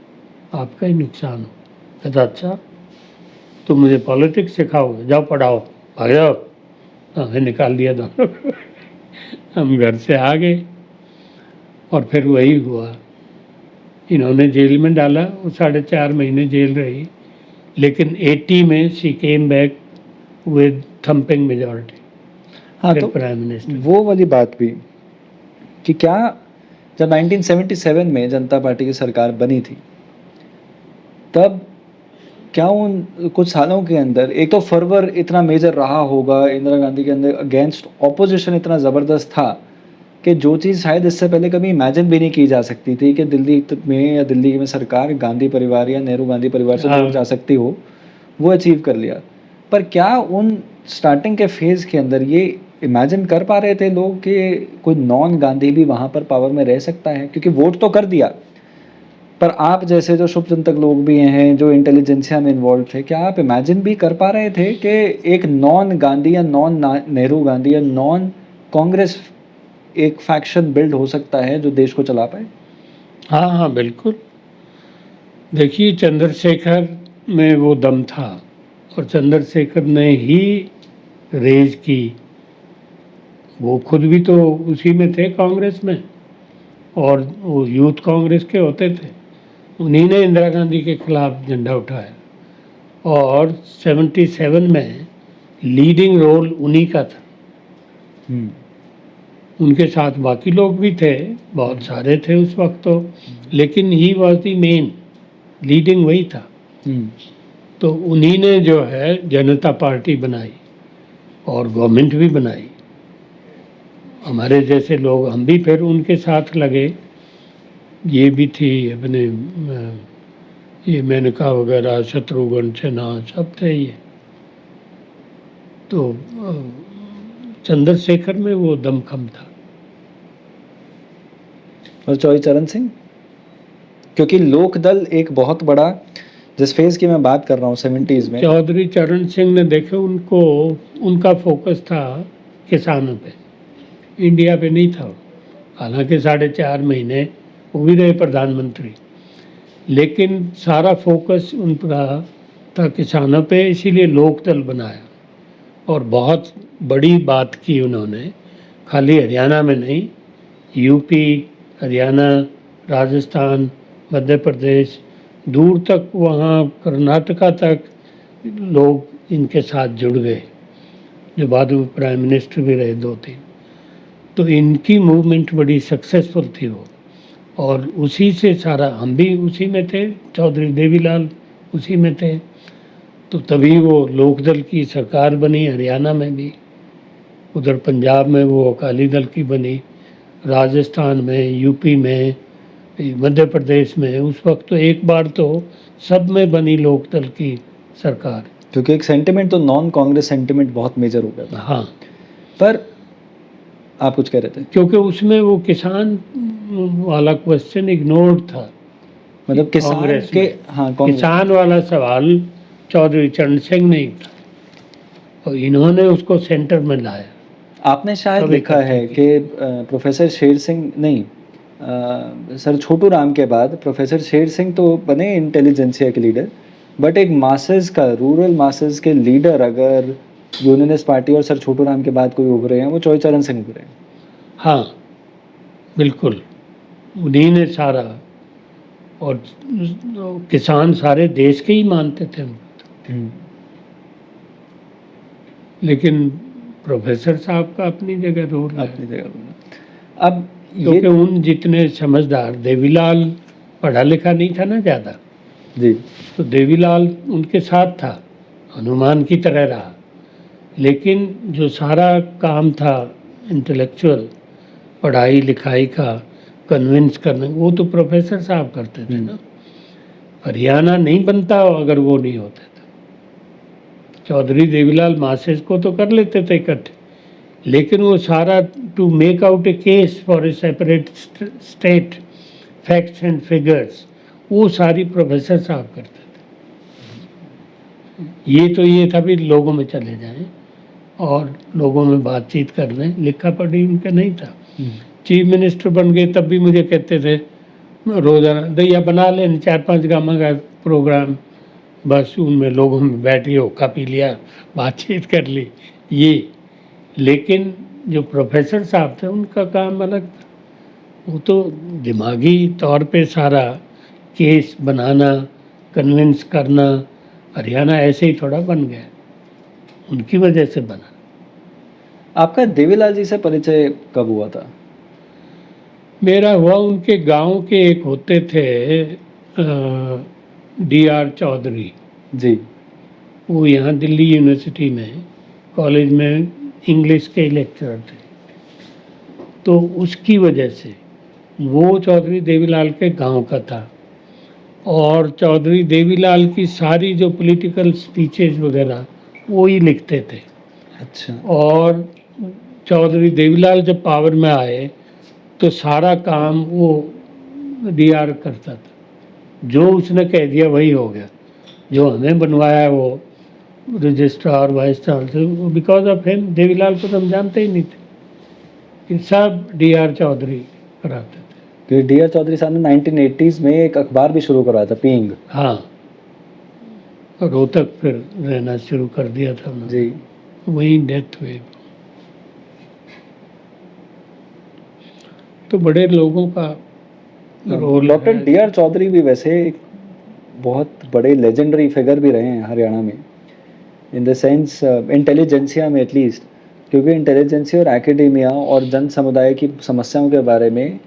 आपका ही नुकसान हो। कहता अच्छा तुम मुझे पॉलिटिक्स सिखाओगे, जाओ पढ़ाओ, भाग जाओ। हमें निकाल दिया दोनों को। हम घर से आ गए और फिर वही हुआ, इन्होंने जेल में डाला। वो 4.5 महीने जेल रही, लेकिन 80 में she came back with thumping majority. हाँ, तो प्राइम मिनिस्टर वो वाली बात भी कि क्या जब 1977 में जनता पार्टी की सरकार बनी थी, तब क्या उन कुछ सालों के अंदर एक तो फर्वर इतना मेजर रहा होगा इंदिरा गांधी के अंदर, अगेंस्ट ऑपोजिशन इतना ज़बरदस्त था कि जो चीज़ शायद इससे पहले कभी इमेजिन भी नहीं की जा सकती थी कि दिल्ली में या दिल्ली में सरकार गांधी परिवार या नेहरू गांधी परिवार से दूर जा सकती हो, वो अचीव कर लिया। पर क्या उन स्टार्टिंग के फेज़ के अंदर ये इमेजिन कर पा रहे थे लोग कि कोई नॉन गांधी भी वहाँ पर पावर में रह सकता है? क्योंकि वोट तो कर दिया, पर आप जैसे जो शुभचिंतक लोग भी हैं, जो इंटेलिजेंसिया में इन्वॉल्व थे, क्या आप इमेजिन भी कर पा रहे थे कि एक नॉन गांधी या नॉन नेहरू गांधी या नॉन कांग्रेस एक फैक्शन बिल्ड हो सकता है जो देश को चला पाए? हाँ हाँ बिल्कुल। देखिए चंद्रशेखर में वो दम था, और चंद्रशेखर ने ही रेज की। वो खुद भी तो उसी में थे, कांग्रेस में, और वो यूथ कांग्रेस के होते थे। उन्हीं ने इंदिरा गांधी के खिलाफ झंडा उठाया, और 77 में लीडिंग रोल उन्हीं का था। उनके साथ बाकी लोग भी थे, बहुत सारे थे उस वक्त तो, लेकिन he was the main, leading वही था। तो उन्हीं ने जो है जनता पार्टी बनाई और गवर्नमेंट भी बनाई। हमारे जैसे लोग, हम भी फिर उनके साथ लगे। ये भी थी अपने ये मेनका वगैरह, शत्रुघ्न सिन्हा, सब थे ये। तो चंद्रशेखर में वो दमखम था। और चौधरी चरण सिंह, क्योंकि लोकदल एक बहुत बड़ा, जिस फेज की मैं बात कर रहा हूँ 70s में, चौधरी चरण सिंह ने देखे, उनको उनका फोकस था किसानों पे, इंडिया पे नहीं था। हालांकि 4.5 महीने वो भी रहे प्रधानमंत्री, लेकिन सारा फोकस उनका था किसानों पे, इसीलिए लोकदल बनाया और बहुत बड़ी बात की उन्होंने, खाली हरियाणा में नहीं, यूपी, हरियाणा, राजस्थान, मध्य प्रदेश, दूर तक वहाँ कर्नाटका तक लोग इनके साथ जुड़ गए, जो बाद में प्राइम मिनिस्टर भी रहे 2-3। तो इनकी मूवमेंट बड़ी सक्सेसफुल थी वो, और उसी से सारा, हम भी उसी में थे, चौधरी देवीलाल उसी में थे, तो तभी वो लोकदल की सरकार बनी हरियाणा में भी, उधर पंजाब में वो अकाली दल की बनी, राजस्थान में, यूपी में, मध्य प्रदेश में, उस वक्त तो एक बार तो सब में बनी लोकदल की सरकार। क्योंकि एक सेंटिमेंट तो नॉन कांग्रेस सेंटिमेंट बहुत मेजर हो गया था। हाँ, पर आप कुछ कह रहे थे? क्योंकि उसमें वो किसान वाला क्वेश्चन इग्नोर्ड था, मतलब किसान कांग्रेस के, में। हाँ, कांग्रेस किसान वाला सवाल चौधरी चरण सिंह नहीं था, और इन्होंने उसको सेंटर में लाया। आपने शायद सब लिखा इकट्ठे है किए। कि प्रोफेसर शेर सिंह नहीं, सर छोटू राम के बाद प्रोफेसर शेर सिंह तो बने इंटेलिजेंसिया के लीडर, बट एक मासेस का, रूरल मासेस के लीडर अगर यूनियनिस्ट पार्टी और सर छोटू राम के बाद कोई उभरे हैं, वो चौधरी चरण सिंह उभरे हैं। हाँ, बिल्कुल, उन्हीं ने सारा, और किसान सारे देश के ही मानते थे उनको। लेकिन प्रोफेसर साहब का अपनी जगह रोल है, अपनी जगह बोला। अब क्योंकि ये उन जितने समझदार, देवीलाल पढ़ा लिखा नहीं था ना ज़्यादा, जी, तो देवीलाल उनके साथ था, हनुमान की तरह रहा, लेकिन जो सारा काम था इंटेलेक्चुअल, पढ़ाई लिखाई का, कन्विंस करने, वो तो प्रोफेसर साहब करते थे ना। हरियाणा नहीं बनता अगर वो नहीं होते थे। चौधरी देवीलाल मासेस को तो कर लेते थे इकट्ठे, लेकिन वो सारा to make out a case for a separate state, facts and figures, वो सारी प्रोफेसर साहब करते थे। ये था भी लोगों में चले जाएं और लोगों में बातचीत कर लें, लिखा पढ़ी उनका नहीं था। चीफ मिनिस्टर बन गए तब भी मुझे कहते थे रोजाना, दैया बना लें 4-5 गामा का प्रोग्राम, बस उनमें लोगों में बैठी होका पी लिया, बातचीत कर ली, ये। लेकिन जो प्रोफेसर साहब थे उनका काम अलग था, वो तो दिमागी तौर पे सारा केस बनाना, कन्विंस करना। हरियाणा ऐसे ही थोड़ा बन गया, उनकी वजह से बना। आपका देवीलाल जी से परिचय कब हुआ था? मेरा हुआ, उनके गांव के एक होते थे D.R. चौधरी, जी, वो यहाँ दिल्ली यूनिवर्सिटी में कॉलेज में इंग्लिश के लेक्चरर थे, तो उसकी वजह से वो चौधरी देवीलाल के गांव का था, और चौधरी देवीलाल की सारी जो पॉलिटिकल स्पीचेस वगैरह वो ही लिखते थे। अच्छा, और चौधरी देवीलाल जब पावर में आए तो सारा काम वो D.R. करता था, जो उसने कह दिया वही हो गया। जो हमें बनवाया वो registrar vice chancellor, because of him, Devilal को तो हम जानते ही नहीं थे, कि सब D.R. चौधरी कराते थे। क्योंकि D.R. चौधरी साहब ने 1980s में एक अखबार भी शुरू करवाया था, पीइंग। हाँ, रोहतक फिर रहना शुरू कर दिया था उन्होंने, जी, वहीं डेथ हुई। तो बड़े लोगों का रोल डॉक्टर है। D.R. चौधरी भी वैसे एक बहुत बड़े लेजेंडरी फिगर भी रहे हैं हरियाणा में, इन द सेंस इंटेलिजेंसिया में एटलीस्ट, क्योंकि इंटेलिजेंसिया और एकेडेमिया और जन समुदाय की समस्याओं के बारे में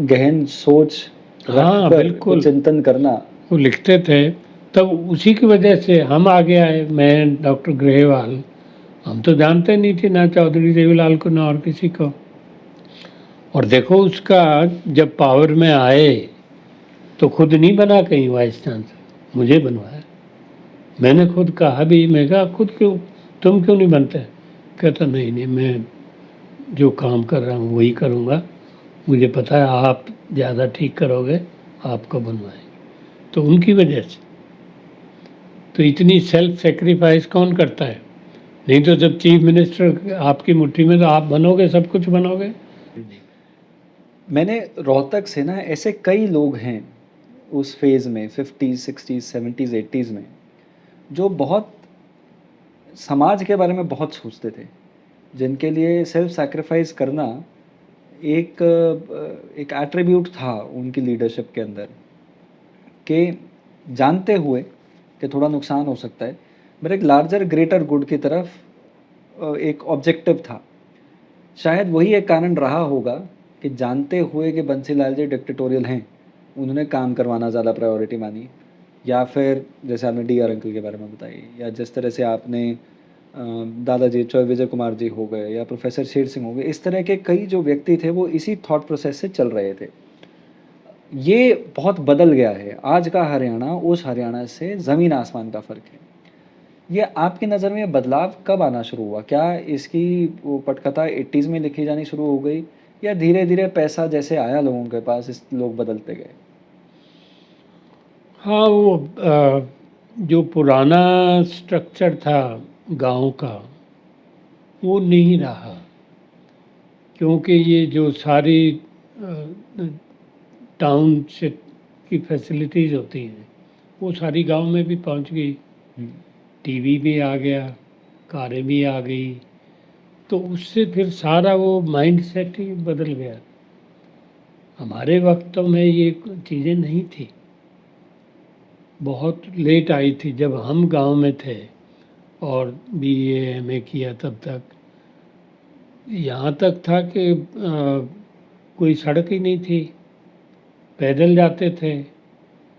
गहन सोच हाँ, रखकर बिल्कुल। चिंतन करना। वो लिखते थे, तब उसी की वजह से हम आगे आए। मैं, डॉक्टर ग्रेवाल, हम तो जानते नहीं थे ना चौधरी देवीलाल को ना और किसी को। और देखो उसका, जब पावर में आए तो खुद नहीं बना कहीं वाइस चांसलर, मुझे बनवाया। मैंने खुद कहा भी, मैं कहा खुद क्यों, तुम क्यों नहीं बनते? कहता नहीं, मैं जो काम कर रहा हूँ वही करूँगा, मुझे पता है आप ज़्यादा ठीक करोगे, आपको बनवाएंगे। तो उनकी वजह से तो इतनी सेल्फ सेक्रीफाइस कौन करता है? नहीं तो जब चीफ मिनिस्टर आपकी मुट्ठी में, तो आप बनोगे, सब कुछ बनोगे। मैंने रोहतक से ना, ऐसे कई लोग हैं उस फेज़ में, 50s 60s 70s 80s में, जो बहुत समाज के बारे में बहुत सोचते थे, जिनके लिए सेल्फ सैक्रिफाइस करना एक एट्रीब्यूट था उनकी लीडरशिप के अंदर, कि जानते हुए कि थोड़ा नुकसान हो सकता है, बट एक लार्जर ग्रेटर गुड की तरफ एक ऑब्जेक्टिव था। शायद वही एक कारण रहा होगा कि जानते हुए कि बंसीलाल जी डिक्टेटोरियल हैं, उन्होंने काम करवाना ज़्यादा प्रायोरिटी मानी। या फिर जैसे आपने डी आर अंकल के बारे में बताई, या जिस तरह से आपने दादाजी चौधरी विजय कुमार जी हो गए या प्रोफेसर शेर सिंह हो गए, इस तरह के कई जो व्यक्ति थे वो इसी थॉट प्रोसेस से चल रहे थे। ये बहुत बदल गया है। आज का हरियाणा उस हरियाणा से ज़मीन आसमान का फ़र्क है। ये आपकी नज़र में ये बदलाव कब आना शुरू हुआ? क्या इसकी वो पटकथा 80s में लिखी जानी शुरू हो गई, या धीरे-धीरे पैसा जैसे आया लोगों के पास इस लोग बदलते गए? हाँ, वो जो पुराना स्ट्रक्चर था गांव का, वो नहीं रहा, क्योंकि ये जो सारी टाउनशिप की फैसिलिटीज़ होती हैं वो सारी गांव में भी पहुंच गई। हुँ, टीवी भी आ गया, कारें भी आ गई, तो उससे फिर सारा वो माइंड सेट ही बदल गया। हमारे वक्तों में ये चीज़ें नहीं थी, बहुत लेट आई थी जब हम गांव में थे और बीए एमए किया। तब तक यहाँ तक था कि कोई सड़क ही नहीं थी, पैदल जाते थे।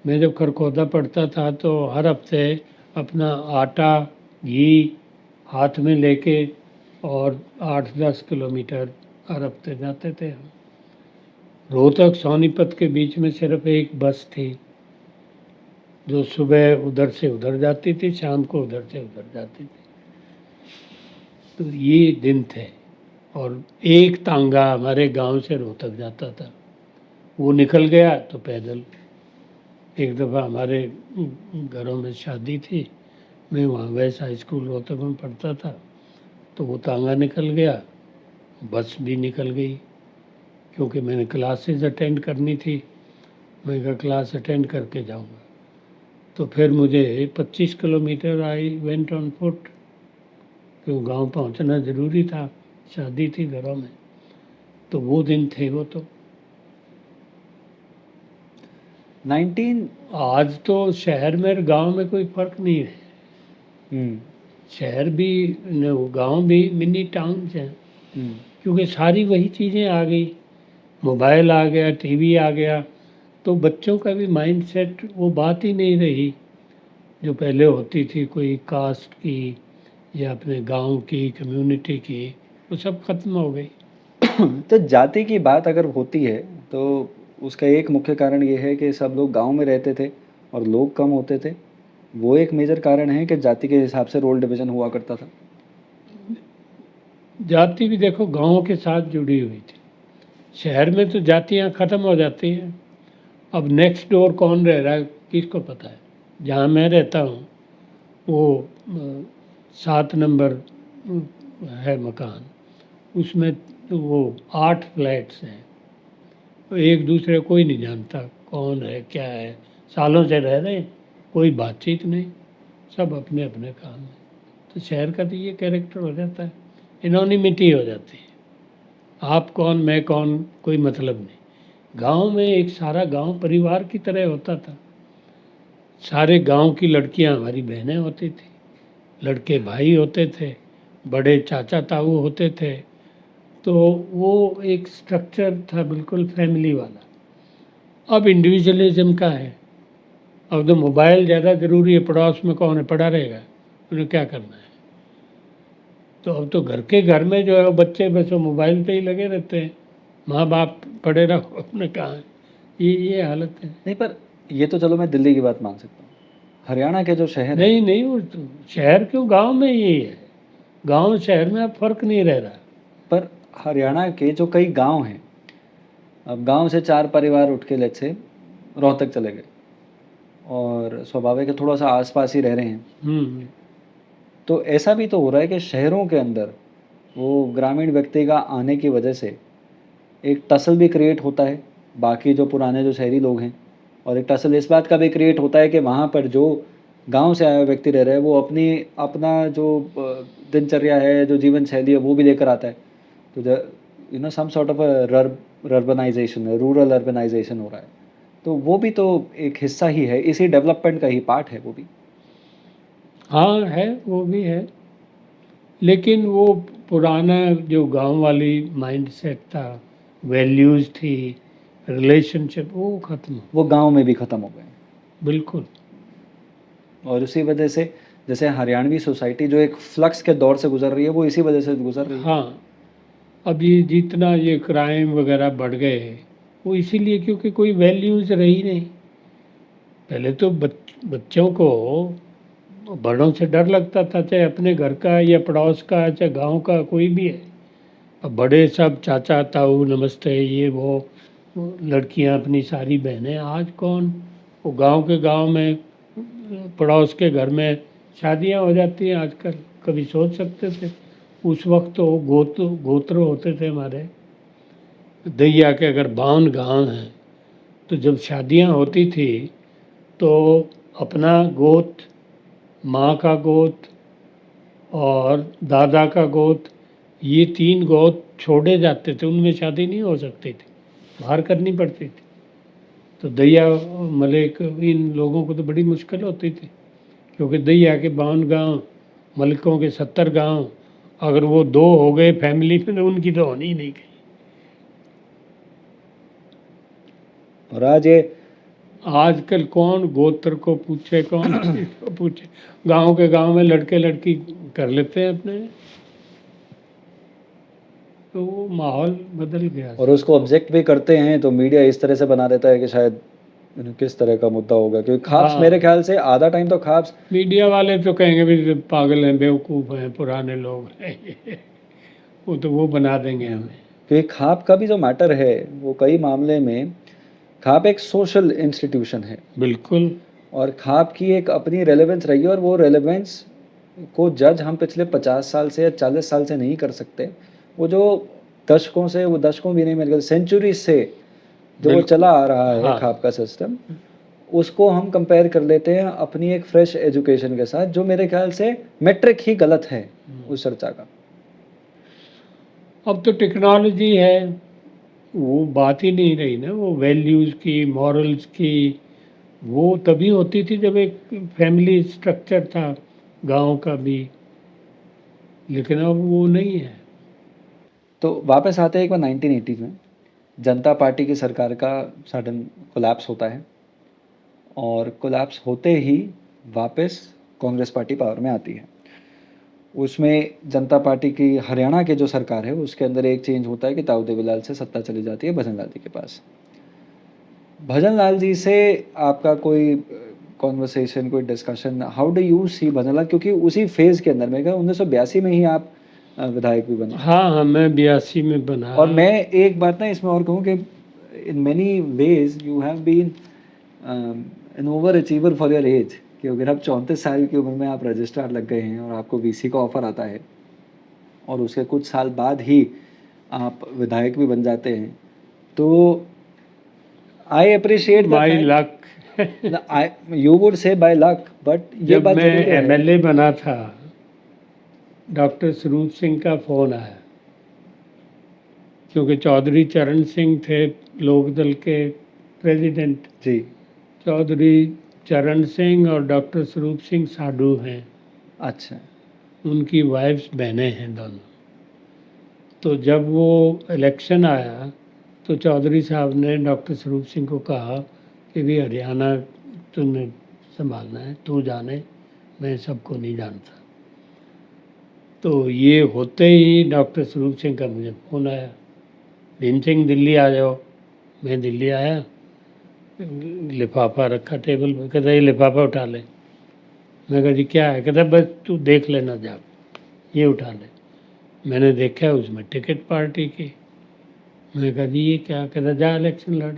मैं जब खरखोदा पढ़ता था तो हर हफ्ते अपना आटा घी हाथ में लेके और 8-10 किलोमीटर हर हफ्ते जाते थे हम। रोहतक सोनीपत के बीच में सिर्फ एक बस थी जो सुबह उधर से उधर जाती थी, शाम को उधर से उधर जाती थी। तो ये दिन थे। और एक तांगा हमारे गांव से रोहतक जाता था, वो निकल गया तो पैदल। एक दफ़ा हमारे घरों में शादी थी, मैं वहाँ वेस्ट हाई स्कूल रोहतक में पढ़ता था, तो वो तांगा निकल गया, बस भी निकल गई, क्योंकि मैंने क्लासेस अटेंड करनी थी। मैं कहा क्लास अटेंड करके जाऊँगा, तो फिर मुझे 25 kilometre I went on foot, क्यों गांव पहुंचना ज़रूरी था, शादी थी घरों में। तो वो दिन थे वो तो। 19 आज तो शहर में और गांव में कोई फ़र्क नहीं है। हुँ, शहर भी गांव भी मिनी टाउन्स हैं, हुँ, क्योंकि सारी वही चीज़ें आ गई। मोबाइल आ गया, टीवी आ गया, तो बच्चों का भी माइंड सेट वो बात ही नहीं रही जो पहले होती थी, कोई कास्ट की या अपने गांव की कम्युनिटी की, वो सब ख़त्म हो गई। तो जाति की बात अगर होती है, तो उसका एक मुख्य कारण ये है कि सब लोग गाँव में रहते थे और लोग कम होते थे। वो एक मेजर कारण है कि जाति के हिसाब से रोल डिवीज़न हुआ करता था। जाति भी देखो गाँव के साथ जुड़ी हुई थी। शहर में तो जातियाँ ख़त्म हो जाती हैं। अब नेक्स्ट डोर कौन रह रहा है किसको पता है। जहाँ मैं रहता हूँ वो 7 नंबर है मकान, उसमें तो वो 8 फ्लैट्स हैं, तो एक दूसरे को कोई नहीं जानता कौन है क्या है। सालों से रह रहे हैं, कोई बातचीत नहीं, सब अपने अपने काम में। तो शहर का तो ये कैरेक्टर हो जाता है, एनोनिमिटी हो जाती है, आप कौन मैं कौन कोई मतलब नहीं। गांव में एक सारा गांव परिवार की तरह होता था। सारे गांव की लड़कियां हमारी बहनें होती थी, लड़के भाई होते थे, बड़े चाचा ताऊ होते थे। तो वो एक स्ट्रक्चर था बिल्कुल फैमिली वाला। अब इंडिविजुअलिज्म का है। अब तो मोबाइल ज़्यादा ज़रूरी है, पड़ोस में कौन है पड़ा रहेगा, उन्हें क्या करना है। तो अब तो घर के घर में जो है वो बच्चे बस वो मोबाइल पे ही लगे रहते हैं, माँ बाप पड़े रहो अपने कहाँ है। ये हालत है। नहीं, पर ये तो चलो मैं दिल्ली की बात मान सकता हूँ। हरियाणा के जो शहर हैं, नहीं नहीं, वो तो शहर क्यों, गांव में यही है। गांव शहर में अब फर्क नहीं रह रहा। पर हरियाणा के जो कई गाँव हैं, अब गाँव से 4 परिवार उठ के लेट्स से रोहतक चले गए और स्वाभाविक है थोड़ा-सा आस-पास ही रह रहे हैं। हम्म। तो ऐसा भी तो हो रहा है कि शहरों के अंदर वो ग्रामीण व्यक्ति का आने की वजह से एक टसल भी क्रिएट होता है, बाकी जो पुराने जो शहरी लोग हैं, और एक टसल इस बात का भी क्रिएट होता है कि वहाँ पर जो गाँव से आया हुआ व्यक्ति रह रहा है, वो अपना जो दिनचर्या है, जो जीवन शैली है, वो भी लेकर आता है। तो सम सॉर्ट ऑफ रर्बनाइज़ेशन है, रूरल अर्बनाइज़ेशन हो रहा है। तो वो भी तो एक हिस्सा ही है, इसी डेवलपमेंट का ही पार्ट है वो भी। हाँ है, वो भी है, लेकिन वो पुराना जो गांव वाली माइंडसेट था, वैल्यूज़ थी, रिलेशनशिप, वो ख़त्म हो। वो गाँव में भी ख़त्म हो गए। बिल्कुल। और उसी वजह से जैसे हरियाणवी सोसाइटी जो एक फ्लक्स के दौर से गुज़र रही है, वो इसी वजह से गुज़र रही है। हाँ, अब ये जितना ये क्राइम वगैरह बढ़ गए, वो इसीलिए क्योंकि कोई वैल्यूज़ रही नहीं। पहले तो बच्चों को बड़ों से डर लगता था, चाहे अपने घर का या पड़ोस का, चाहे गांव का, कोई भी है। अब बड़े सब चाचा ताऊ नमस्ते, ये वो लड़कियां अपनी सारी बहनें। आज कौन, वो गांव के गांव में, पड़ोस के घर में शादियां हो जाती हैं आजकल। कभी सोच सकते थे? उस वक्त तो गोत्र होते थे हमारे। दैया के अगर 52 गांव हैं, तो जब शादियां होती थी तो अपना गोत, माँ का गोत और दादा का गोत, ये 3 गोत छोड़े जाते थे, उनमें शादी नहीं हो सकती थी, बाहर करनी पड़ती थी। तो दैया मलिक, इन लोगों को तो बड़ी मुश्किल होती थी, क्योंकि दैया के 52 गांव, मलिकों के 70 गांव, अगर वो 2 हो गए फैमिली में तो उनकी तो होनी ही नहीं गई। और आज ये आजकल कौन गोत्र को पूछे, कौन किसको पूछे। गांव के गांव में लड़के लड़की कर लेते हैं अपने। तो वो माहौल बदल गया। और उसको ऑब्जेक्ट भी करते हैं तो मीडिया इस तरह से बना देता है कि शायद किस तरह का मुद्दा होगा, क्योंकि ख्वाब्स हाँ। मेरे ख्याल से आधा टाइम तो ख्वाब्स मीडिया वाले तो कहेंगे भी पागल हैं, बेवकूफ़ हैं, पुराने लोग हैं वो तो वो बना देंगे हमें। क्योंकि ख्वाब का भी जो मैटर है, वो कई मामले में ख्वाब एक सोशल इंस्टीट्यूशन है। बिल्कुल। और ख्वाब की एक अपनी रेलेवेंस रही है, और वो रेलेवेंस को जज हम पिछले 50 साल से या 40 साल से नहीं कर सकते। वो जो दशकों से, वो दशकों भी नहीं, मेरे ख्याल सेंचुरी से जो वो चला आ रहा है हाँ। ख्वाब का सिस्टम, उसको हम कंपेयर कर लेते हैं अपनी एक फ्रेश एजुकेशन के साथ, जो मेरे ख्याल से मेट्रिक ही गलत है उस चर्चा का। अब तो टेक्नोलॉजी है, वो बात ही नहीं रही ना, वो वैल्यूज़ की, मॉरल्स की। वो तभी होती थी जब एक फैमिली स्ट्रक्चर था गांव का भी, लेकिन अब वो नहीं है। तो वापस आते हैं एक बार 1980 में, जनता पार्टी की सरकार का सडन कोलैप्स होता है, और कोलैप्स होते ही वापस कांग्रेस पार्टी पावर में आती है। उसमें जनता पार्टी की हरियाणा की जो सरकार है, उसके अंदर एक चेंज होता है कि ताऊ देवीलाल से सत्ता चली जाती है भजन लाल जी के पास। भजन लाल जी से आपका कोई कॉन्वर्सेशन, कोई discussion, how do you see भजन लाल, क्योंकि उसी फेज के अंदर, मैं 1982 में ही आप विधायक भी बने। हाँ हाँ, मैं 82 में बना। और मैं एक बात ना इसमें और कहूँ कि in many ways you have been an over achiever for your age, कि अगर आप 34 साल की उम्र में आप रजिस्ट्रार लग गए हैं और आपको वीसी का ऑफर आता है, और उसके कुछ साल बाद ही आप विधायक भी बन जाते हैं, तो I appreciate my luck. You would say by luck, but ये जब बात मैं जरूर है। एमएलए बना था, डॉक्टर स्वरूप सिंह का फ़ोन आया, क्योंकि चौधरी चरण सिंह थे लोकदल के प्रेसिडेंट। जी। चौधरी चरण सिंह और डॉक्टर स्वरूप सिंह साधु हैं, अच्छा। उनकी वाइफ्स बहनें हैं दोनों। तो जब वो इलेक्शन आया तो चौधरी साहब ने डॉक्टर स्वरूप सिंह को कहा कि भी हरियाणा तुमने संभालना है, तू जाने, मैं सबको नहीं जानता। तो ये होते ही डॉक्टर स्वरूप सिंह का मुझे फ़ोन आया, भीम सिंह दिल्ली आ जाओ। मैं दिल्ली आया, लिफाफा रखा टेबल पे, कहता ये लिफाफा उठा ले। मैं कहा जी क्या है? कहता बस तू देख लेना, जा ये उठा ले। मैंने देखा, उसमें टिकट पार्टी की। मैं कहा जी ये क्या? कहता जा इलेक्शन लड़।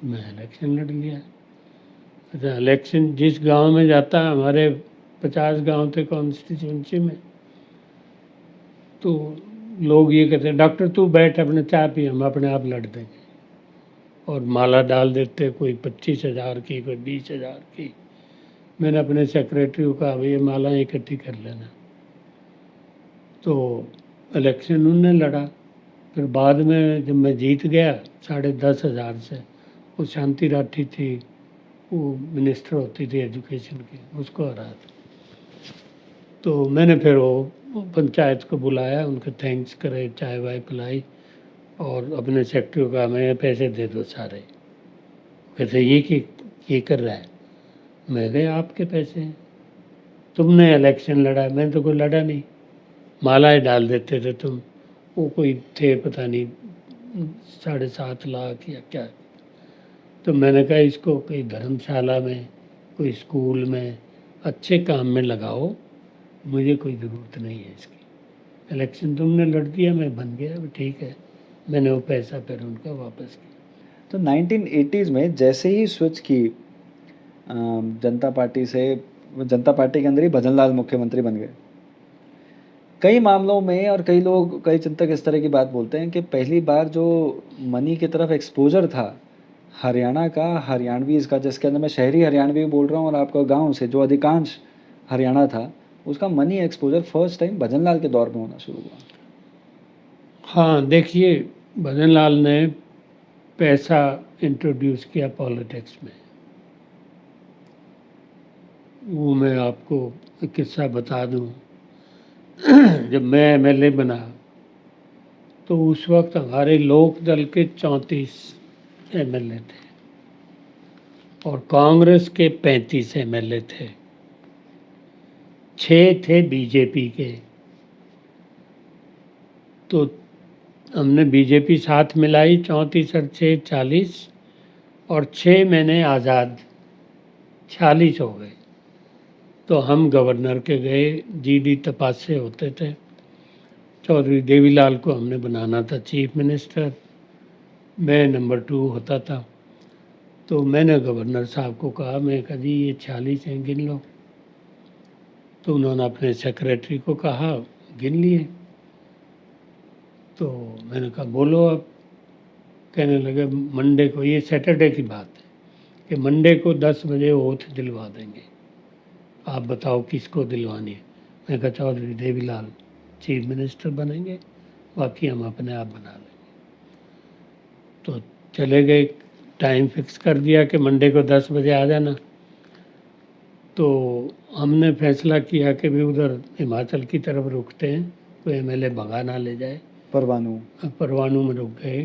मैं इलेक्शन लड़ लिया। अच्छा, इलेक्शन जिस गांव में जाता, हमारे 50 गांव थे कॉन्स्टिट्यूंसी में, तो लोग ये कहते हैं डॉक्टर तू बैठ, अपने चाय पी, हम अपने आप लड़ देंगे। और माला डाल देते, कोई 25,000 की, कोई 20,000 की। मैंने अपने सेक्रेटरी को कहा भैया मालाएं इकट्ठी कर लेना। तो इलेक्शन उन्होंने लड़ा। फिर बाद में जब मैं जीत गया 10,500 से, वो शांति राठी थी, वो मिनिस्टर होती थी एजुकेशन की, उसको हरा था। तो मैंने फिर वो पंचायत को बुलाया, उनके थैंक्स करे, चाय वाय पिलाई, और अपने सेक्रेटरी को कहा मैं पैसे दे दो सारे। कहते ये कर रहा है। मैं गए आपके पैसे हैं, तुमने इलेक्शन लड़ा, मैंने तो कोई लड़ा नहीं, मालाएं डाल देते थे तुम। वो कोई थे पता नहीं 7.5 लाख या क्या। तो मैंने कहा इसको कोई धर्मशाला में, कोई स्कूल में, अच्छे काम में लगाओ, मुझे कोई ज़रूरत नहीं है इसकी। इलेक्शन तुमने लड़ दिया, मैं बन गया, अब ठीक है। मैंने वो पैसा फिर उनका वापस किया। तो 1980s में जैसे ही स्विच की जनता पार्टी से, जनता पार्टी के अंदर ही भजन लाल मुख्यमंत्री बन गए। कई मामलों में और कई लोग, कई चिंतक इस तरह की बात बोलते हैं कि पहली बार जो मनी की तरफ एक्सपोजर था हरियाणा का, हरियाणवीज का, जिसके अंदर मैं शहरी हरियाणवी बोल रहा हूँ और आपका गांव से जो अधिकांश हरियाणा था, उसका मनी एक्सपोजर फर्स्ट टाइम भजन लाल के दौर में होना शुरू हुआ। हाँ देखिए, भजन लाल ने पैसा इंट्रोड्यूस किया पॉलिटिक्स में। वो मैं आपको एक किस्सा बता दूं। जब मैं एमएलए बना तो उस वक्त हमारे लोक दल के 34 एमएलए थे और कांग्रेस के 35 एमएलए थे, 6 थे बीजेपी के। तो हमने बीजेपी साथ मिलाई, 34 और 6 40, और 6 मैंने आज़ाद, 46 हो गए। तो हम गवर्नर के गए, जीडी तपासे होते थे, चौधरी देवीलाल को हमने बनाना था चीफ मिनिस्टर, मैं नंबर 2 होता था। तो मैंने गवर्नर साहब को कहा, मैं कहा जी ये 46 हैं, गिन लो। तो उन्होंने अपने सेक्रेटरी को कहा, गिन लिए। तो मैंने कहा बोलो अब। कहने लगे मंडे को, ये सैटरडे की बात है, कि मंडे को 10 बजे ओथ दिलवा देंगे, आप बताओ किसको दिलवानी है। मैं कहा चौधरी देवीलाल चीफ मिनिस्टर बनेंगे, बाकी हम अपने आप बना लेंगे। तो चले गए, टाइम फिक्स कर दिया कि मंडे को 10 बजे आ जाना। तो हमने फैसला किया कि भी उधर हिमाचल की तरफ रुकते हैं, कोई एमएलए भगा ना ले जाए। परवाणू में रुक गए।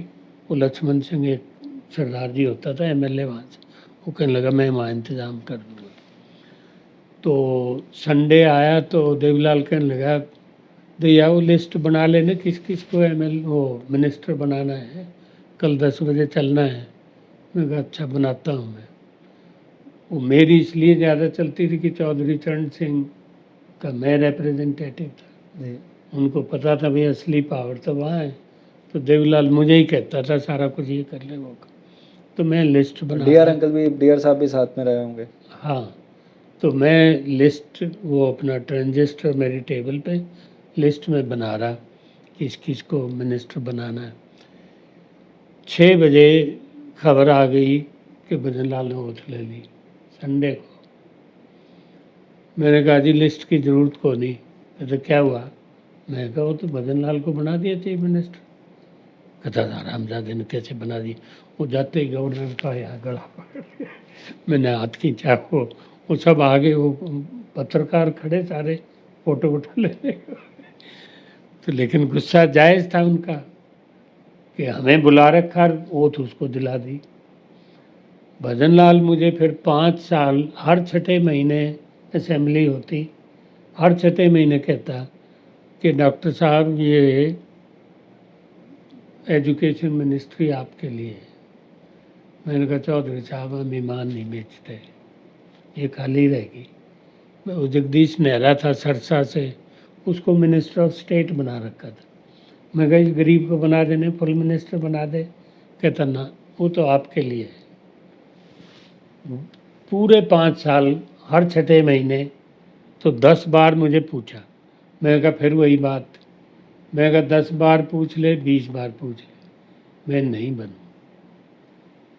वो लक्ष्मण सिंह एक सरदार जी होता था एमएलए वहाँ से, वो कहने लगा मैं वहाँ इंतज़ाम कर दूँगा। तो संडे आया तो देवीलाल कहने लगा भैया वो लिस्ट बना लेना किस किस को वो मिनिस्टर बनाना है, कल 10 बजे चलना है। मैं कहा अच्छा बनाता हूँ मैं। वो मेरी इसलिए ज़्यादा चलती थी कि चौधरी चरण सिंह का मैं रिप्रेजेंटेटिव था, उनको पता था भाई असली पावर तो वहाँ है। तो देवीलाल मुझे ही कहता था सारा कुछ ये कर ले वो कर। तो मैं लिस्ट बना, डीआर साहब भी साथ में रहे होंगे। हाँ, तो मैं लिस्ट, वो अपना ट्रांजिस्टर मेरी टेबल पे लिस्ट में बना रहा किस किस को मिनिस्टर बनाना है। 6 बजे खबर आ गई कि भजन लाल ने ओथ ले ली संडे को। मैंने कहा जी लिस्ट की ज़रूरत को नहीं। कहते क्या हुआ? मैं कहा वो तो भजन लाल को बना दिया चीफ मिनिस्टर। कहता हरामजादे ने कैसे बना दिया? वो जाते ही गवर्नर का यहाँ गला पकड़ लिया, मैंने हाथ खींचा, वो सब आगे, वो पत्रकार खड़े सारे फोटो वोटो लेने को। तो लेकिन गुस्सा जायज़ था उनका कि हमें बुला रखा, ओथ उसको दिला दी। भजन लाल मुझे फिर 5 साल हर 6ठे महीने असेंबली होती, हर 6ठे महीने कहता कि डॉक्टर साहब ये एजुकेशन मिनिस्ट्री आपके लिए है। मैंने कहा चौधरी साहब हम ईमान नहीं बेचते, ये खाली रहेगी। वो जगदीश नेहरा था सरसा से, उसको मिनिस्टर ऑफ स्टेट बना रखा था। मैं कहा इस गरीब को बना देने, फुल मिनिस्टर बना दे। कहता ना, वो तो आपके लिए है। पूरे 5 साल हर 6ठे महीने तो 10 बार मुझे पूछा। मैं कहा फिर वही बात, मैं कहा 10 बार पूछ ले, 20 बार पूछ ले, मैं नहीं बनूँ।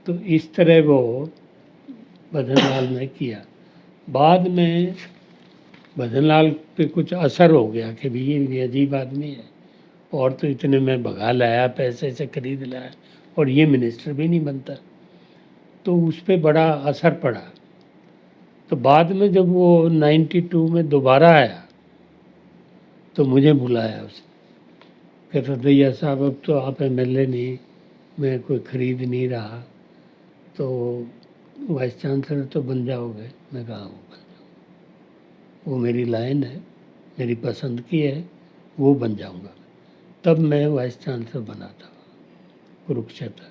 तो इस तरह वो भजन लाल ने किया। बाद में भजनलाल पे कुछ असर हो गया कि भी ये अजीब आदमी है, और तो इतने में भगा लाया, पैसे से खरीद लाया, और ये मिनिस्टर भी नहीं बनता। तो उस पर बड़ा असर पड़ा। तो बाद में जब वो 92 में दोबारा आया तो मुझे बुलाया उसने, कहता दैया साहब अब तो आप एमएलए नहीं, मैं कोई खरीद नहीं रहा, तो वाइस चांसलर तो बन जाओगे। मैं कहा वो बन जाऊँ, वो मेरी लाइन है, मेरी पसंद की है, वो बन जाऊँगा। तब मैं वाइस चांसलर बना था कुरुक्षेत्र।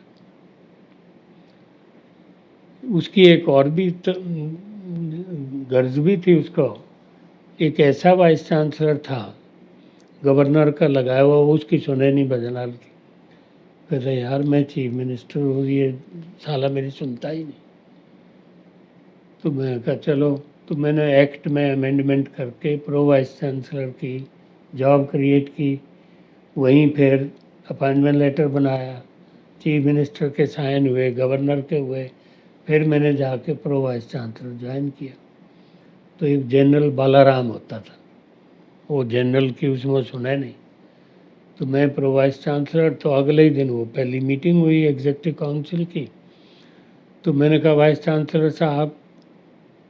उसकी एक और भी गर्ज भी थी उसको, एक ऐसा वाइस चांसलर था गवर्नर का लगाया हुआ, उसकी सुने नहीं भजनलाल की। कहते यार मैं चीफ मिनिस्टर हूँ, ये साला मेरी सुनता ही नहीं। तो मैं कहा चलो, तो मैंने एक्ट में अमेंडमेंट करके प्रो वाइस चांसलर की जॉब क्रिएट की। वहीं फिर अपॉइंटमेंट लेटर बनाया, चीफ मिनिस्टर के साइन हुए, गवर्नर के हुए, फिर मैंने जाके प्रो वाइस चांसलर ज्वाइन किया। तो एक जनरल बालाराम होता था, वो जनरल की उसमें सुने नहीं। तो मैं प्रो वाइस चांसलर, तो अगले ही दिन वो पहली मीटिंग हुई एग्जीक्यूटिव काउंसिल की। तो मैंने कहा वाइस चांसलर साहब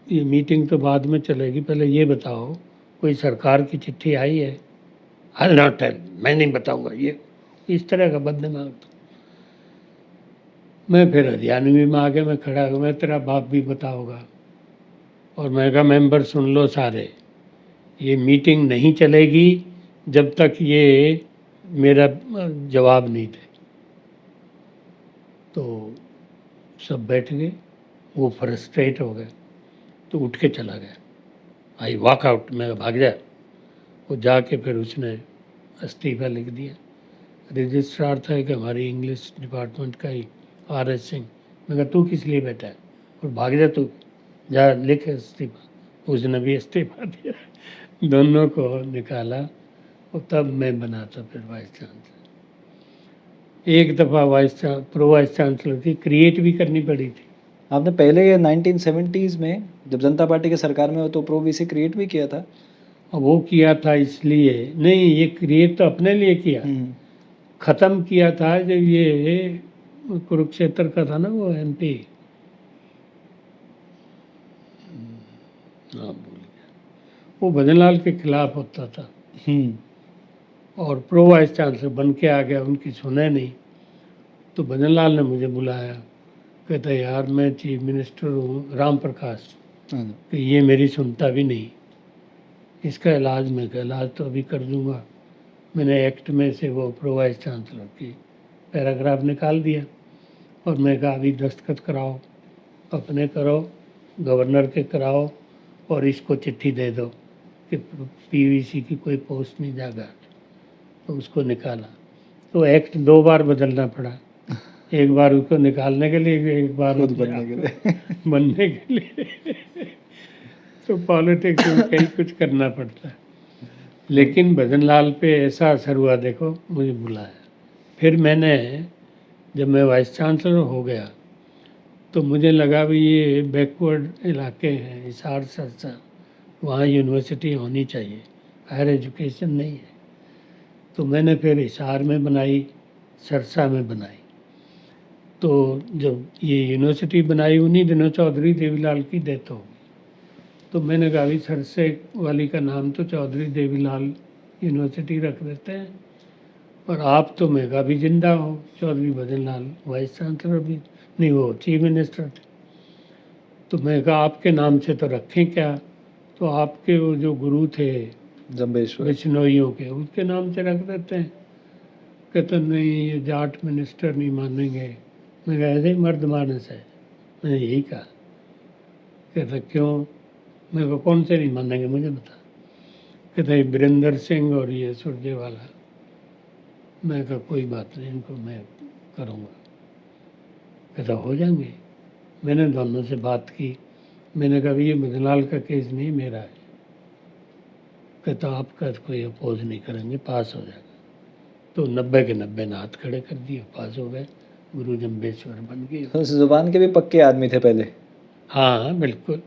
ये मीटिंग तो बाद में चलेगी, पहले ये बताओ कोई सरकार की चिट्ठी आई है? आई विल नॉट टेल, मैं नहीं बताऊंगा। ये इस तरह का बददिमाग था। मैं फिर हरियाणवी में आके मैं खड़ा हुआ, मैं तेरा बाप भी बताऊंगा। और मैं कहा मेंबर सुन लो सारे, ये मीटिंग नहीं चलेगी जब तक ये मेरा जवाब नहीं दे। तो सब बैठ गए, वो फ्रस्ट्रेट हो गए, तो उठ के चला गया। आई वॉक आउट, मैं भाग जा। वो जाके फिर उसने इस्तीफा लिख दिया। रजिस्ट्रार था कि हमारी इंग्लिश डिपार्टमेंट का ही RS सिंह। मैं कहा तू किस लिए बैठा है, और भाग जा तू, जा लिख इस्तीफा। उसने भी इस्तीफा दिया, दोनों को निकाला, और तब मैं बना था फिर वाइस चांसलर। एक दफ़ा प्रो वाइस चांसलर की क्रिएट भी करनी पड़ी थी। आपने पहले ये 1970s में जब जनता पार्टी की सरकार में हो तो प्रो वीसी क्रिएट भी किया था? और वो किया था इसलिए नहीं, ये क्रिएट तो अपने लिए किया, ख़त्म किया था जब ये कुरुक्षेत्र का था ना, वो MP, हाँ भूल गया, वो भजनलाल के खिलाफ होता था, और प्रो वाइस चांसलर बन के आ गया, उनकी सुने नहीं। तो भजनलाल ने मुझे बुलाया, कहता यार मैं चीफ मिनिस्टर हूँ, राम प्रकाश, कि ये मेरी सुनता भी नहीं, इसका इलाज मैं का इलाज तो अभी कर दूंगा। मैंने एक्ट में से वो प्रो वाइस चांसलर की पैराग्राफ निकाल दिया, और मैं कहा अभी दस्तखत कराओ, अपने करो, गवर्नर के कराओ, और इसको चिट्ठी दे दो कि PVC की कोई पोस्ट नहीं जाएगा। तो उसको निकाला। तो एक्ट 2 बार बदलना पड़ा, एक बार उसको निकालने के लिए, एक बार खुद बनने के लिए। बनने के लिए। तो पॉलिटिक्स में कहीं कुछ करना पड़ता है। लेकिन भजनलाल पे ऐसा असर हुआ, देखो मुझे बुलाया। फिर मैंने, जब मैं वाइस चांसलर हो गया तो मुझे लगा भी ये बैकवर्ड इलाके हैं, हिसार सरसा, वहाँ यूनिवर्सिटी होनी चाहिए, हायर एजुकेशन नहीं है। तो मैंने फिर हिसार में बनाई, सरसा में बनाई। तो जब ये यूनिवर्सिटी बनाई उन्हीं दिनों चौधरी देवीलाल की डेथ हो गई। तो मैंने कहा अभी सरसे वाली का नाम तो चौधरी देवीलाल यूनिवर्सिटी रख देते हैं, और आप तो मैं कहा अभी जिंदा हो, चौधरी भजनलाल वाइस चांसलर भी नहीं, वो चीफ मिनिस्टर थे। तो मैं कहा आपके नाम से तो रखें क्या? तो आपके वो जो गुरु थे जम्बेश्वर बिश्नोइयों के, उसके नाम से रख देते हैं। कहते नहीं ये जाट मिनिस्टर नहीं मानेंगे। मैं कहा ऐसे ही मर्द मानस है, मैंने यही कहा। कहता क्यों? मैं कहा कौन से नहीं मानेंगे मुझे बता। कहता बीरेंद्र सिंह और ये सुरजेवाला। मैं कहा कोई बात नहीं, इनको मैं करूँगा। कहता हो जाएंगे। मैंने दोनों से बात की, मैंने कहा ये भजनलाल का केस नहीं मेरा है। कहता आपका कोई अपोज नहीं करेंगे, पास हो जाएगा। तो 90 के 90 हाथ खड़े कर दिए, पास हो गए, गुरु जम्बेश्वर बन गए। तो उस जुबान के भी पक्के आदमी थे पहले। हाँ बिल्कुल,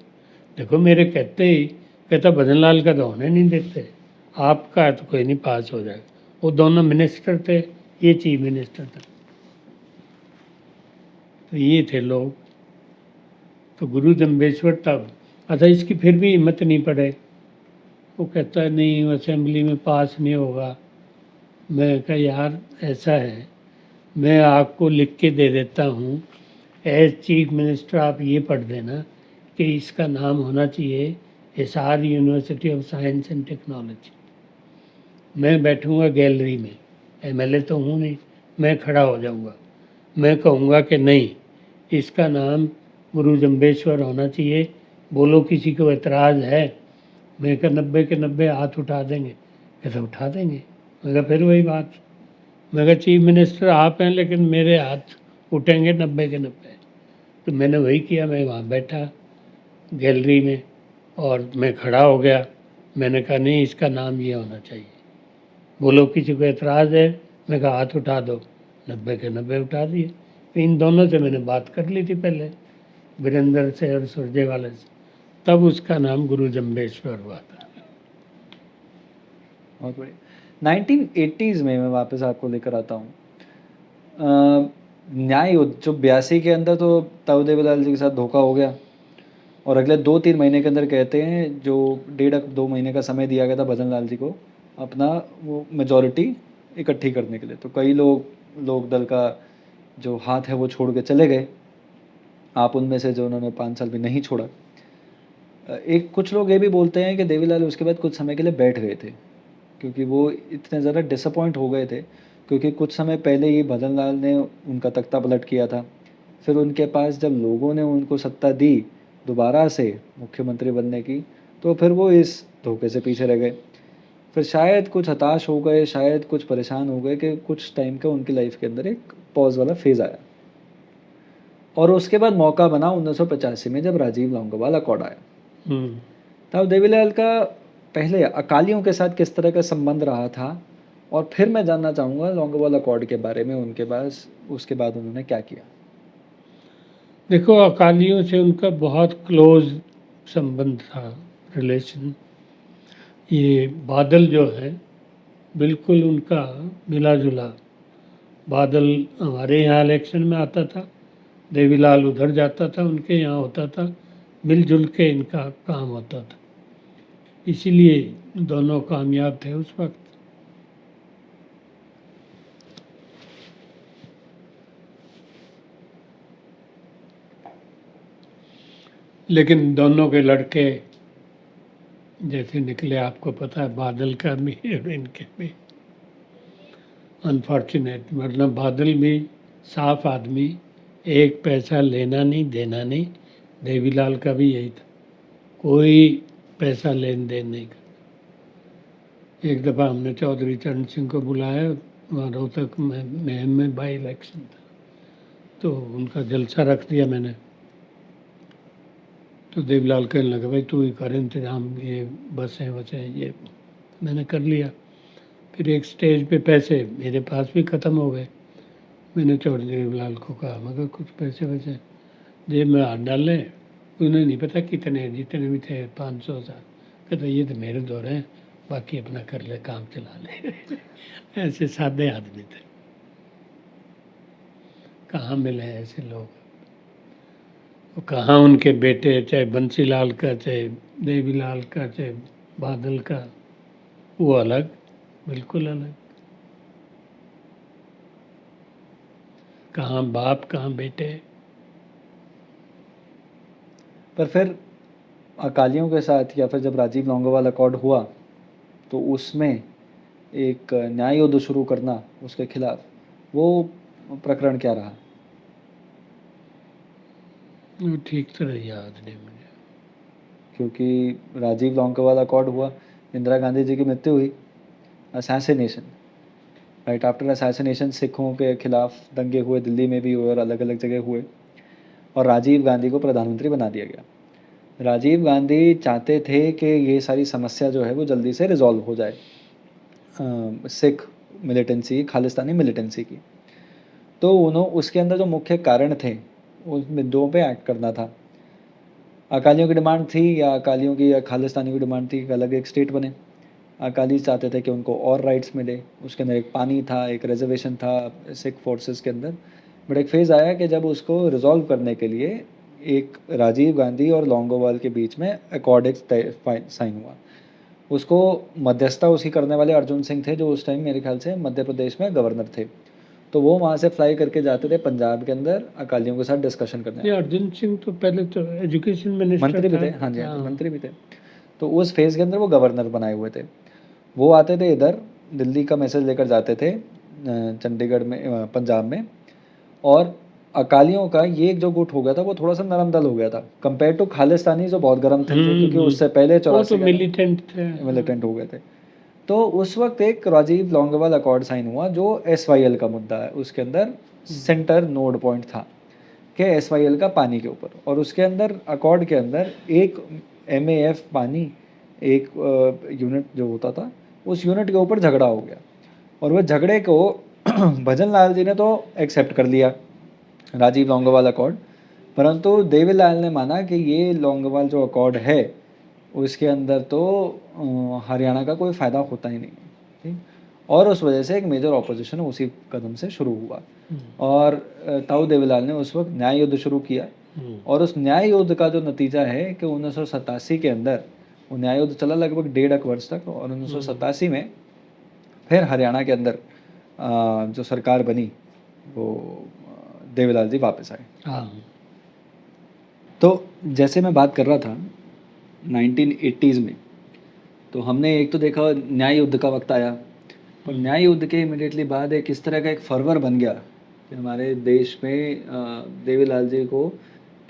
देखो मेरे कहते ही कहता भजन लाल का तो होने नहीं देते, आपका तो कोई नहीं पास हो जाएगा। वो दोनों मिनिस्टर थे, ये चीफ मिनिस्टर थे, तो ये थे लोग। तो गुरु जम्बेश्वर तब अच्छा, इसकी फिर भी हिम्मत नहीं पड़े। वो कहता है नहीं असेंबली में पास नहीं होगा। मैं कहा यार ऐसा है, मैं आपको लिख के दे देता हूँ, एज चीफ मिनिस्टर आप ये पढ़ देना कि इसका नाम होना चाहिए Hisar university of science and technology. मैं बैठूंगा गैलरी में, एमएलए तो हूँ नहीं, मैं खड़ा हो जाऊंगा, मैं कहूँगा कि नहीं इसका नाम गुरु जम्बेश्वर होना चाहिए, बोलो किसी को एतराज़ है। मैं कहा 90 के 90 हाथ उठा देंगे, कहते उठा देंगे। मैं कहा फिर वही बात, मैं कहा चीफ मिनिस्टर आप हैं लेकिन मेरे हाथ उठेंगे 90 के 90। तो मैंने वही किया, मैं वहाँ बैठा गैलरी में और मैं खड़ा हो गया। मैंने कहा नहीं इसका नाम ये होना चाहिए, बोलो किसी को एतराज़ है। मैं कहा हाथ उठा दो, 90 के 90 उठा दिए। तो इन दोनों से मैंने बात कर ली थी पहले, वीरेंद्र से और सुरजेवाला से, तब उसका नाम गुरु जम्बेश्वर हुआ था। बहुत बढ़िया। 1980s में मैं वापस आपको लेकर आता हूँ। न्याय युद्ध जो 82 के अंदर तो ताऊ देवीलाल जी के साथ धोखा हो गया, और अगले 2-3 महीने के अंदर कहते हैं जो 1.5-2 महीने का समय दिया गया था भजन लाल जी को अपना वो मेजॉरिटी इकट्ठी करने के लिए, तो कई लोग दल का जो हाथ है वो छोड़ के चले गए। आप उनमें से जो उन्होंने 5 साल भी नहीं छोड़ा। एक कुछ लोग ये भी बोलते हैं कि देवीलाल उसके बाद कुछ समय के लिए बैठ गए थे, क्योंकि वो इतने ज़्यादा डिसअपॉइंट हो गए थे, क्योंकि कुछ समय पहले ही भजन लाल ने उनका तख्ता पलट किया था। फिर उनके पास जब लोगों ने उनको सत्ता दी दोबारा से मुख्यमंत्री बनने की, तो फिर वो इस धोखे से पीछे रह गए। फिर शायद कुछ हताश हो गए, शायद कुछ परेशान हो गए कि कुछ टाइम का उनकी लाइफ के अंदर एक पॉज वाला फेज़ आया, और उसके बाद मौका बना 1985 में जब राजीव लौंगोवाल अकॉर्ड आया। हम्म। तब देवीलाल का पहले अकालियों के साथ किस तरह का संबंध रहा था, और फिर मैं जानना चाहूँगा लौंगोवाल अकॉर्ड के बारे में, उनके पास उसके बाद उन्होंने क्या किया। देखो अकालियों से उनका बहुत क्लोज संबंध था, रिलेशन। ये बादल जो है बिल्कुल उनका मिला जुला। बादल हमारे यहाँ इलेक्शन में आता था, देवीलाल उधर जाता था, उनके यहाँ होता था, मिलजुल के इनका काम होता था, इसीलिए दोनों कामयाब थे उस वक्त। लेकिन दोनों के लड़के जैसे निकले आपको पता है, बादल का भी और इनके भी अनफॉर्चुनेट। मतलब बादल भी साफ आदमी, एक पैसा लेना नहीं देना नहीं, देवीलाल का भी यही था, कोई पैसा लेन देन नहीं कर। एक दफ़ा हमने चौधरी चरण सिंह को बुलाया, वहाँ रोहतक में बाई इलेक्शन था, तो उनका जलसा रख दिया मैंने। तो देवीलाल कहने लगा भाई तू ही कर इंतज़ाम, ये बसें वसें ये। मैंने कर लिया। फिर एक स्टेज पे पैसे मेरे पास भी ख़त्म हो गए। मैंने चौधरी देवीलाल को कहा, मगर कुछ पैसे वैसे जेब में हाथ डाल लें। उन्हें नहीं पता कितने, जितने भी थे 500,000। कहते ये तो मेरे दौर हैं, बाकी अपना कर ले, काम चला ले। ऐसे सादे आदमी थे, कहाँ मिले ऐसे लोग। तो कहाँ उनके बेटे, चाहे बंसीलाल का, चाहे देवीलाल का, चाहे बादल का, वो अलग, बिल्कुल अलग। कहाँ बाप कहाँ बेटे। पर फिर अकालियों के साथ या फिर जब राजीव लौंगोवाल अकॉर्ड हुआ, तो उसमें एक न्याय युद्ध शुरू करना उसके खिलाफ, वो प्रकरण क्या रहा? वो ठीक तरह याद नहीं मुझे। क्योंकि राजीव लौंगोवाल अकॉर्ड हुआ, इंदिरा गांधी जी की मृत्यु हुई, असैसिनेशन, राइट आफ्टर असैसिनेशन सिखों के खिलाफ दंगे हुए, दिल्ली में भी हुए और अलग अलग जगह हुए, और राजीव गांधी को प्रधानमंत्री बना दिया गया। राजीव गांधी चाहते थे कि ये सारी समस्या जो है वो जल्दी से रिजॉल्व हो जाए, सिख मिलिटेंसी, खालिस्तानी मिलिटेंसी की। तो उसके अंदर जो मुख्य कारण थे उन मुद्दों पे एक्ट करना था। अकालियों की डिमांड थी या अकालियों की या खालिस्तानियों की डिमांड थी कि अलग एक स्टेट बने। अकाली चाहते थे कि उनको और राइट्स मिले, उसके अंदर एक पानी था, एक रिजर्वेशन था सिख फोर्सेस के अंदर। बट एक फेज़ आया कि जब उसको रिज़ॉल्व करने के लिए एक राजीव गांधी और लॉन्गोवाल के बीच में अकॉर्ड एक साइन हुआ। उसको मध्यस्थता उसकी करने वाले अर्जुन सिंह थे, जो उस टाइम मेरे ख्याल से मध्य प्रदेश में गवर्नर थे। तो वो वहाँ से फ्लाई करके जाते थे पंजाब के अंदर अकालियों के साथ डिस्कशन करने। ये अर्जुन सिंह तो पहले तो एजुकेशन मिनिस्टर मंत्री भी था। थे, हाँ जी, हाँ जी, मंत्री भी थे। तो उस फेज़ के अंदर वो गवर्नर बनाए हुए थे। वो आते थे इधर, दिल्ली का मैसेज लेकर जाते थे चंडीगढ़ में, पंजाब में। और अकालियों का ये जो गुट हो गया था वो थोड़ा-सा नरम दल हो गया था कंपेयर टू खालिस्तानी जो बहुत गरम थे, जो क्योंकि उससे पहले वो 84 तो के मिलिटेंट थे। मिलिटेंट हो गए थे। तो उस वक़्त एक राजीव लॉन्गोवाल अकॉर्ड साइन हुआ जो एसवाईएल का मुद्दा है, उसके अंदर सेंटर नोड पॉइंट था कि एसवाईएल का पानी के ऊपर, और उसके अंदर अकॉर्ड के अंदर एक एमएएफ पानी एक यूनिट जो होता था, उस यूनिट के ऊपर झगड़ा हो गया और वो झगड़े को भजन लाल जी ने तो एक्सेप्ट कर लिया राजीव लॉन्गोवाल अकॉर्ड, परंतु देवीलाल ने माना कि ये लॉन्गोवाल जो अकॉर्ड है उसके अंदर तो हरियाणा का कोई फ़ायदा होता ही नहीं है, ठीक। और उस वजह से एक मेजर ऑपोजिशन उसी कदम से शुरू हुआ और ताऊ देवीलाल ने उस वक्त न्याय युद्ध शुरू किया। और उस न्याय युद्ध का जो नतीजा है कि 1987 के अंदर वो न्याय युद्ध चला लगभग 1.5 वर्ष तक, और 1987 में फिर हरियाणा के अंदर जो सरकार बनी वो देवीलाल जी वापस आए। हाँ, तो जैसे मैं बात कर रहा था 1980s में, तो हमने एक तो देखा न्याय युद्ध का वक्त आया, और न्याय युद्ध के इमिडिएटली बाद एक इस तरह का एक फर्वर बन गया कि हमारे देश में देवीलाल जी को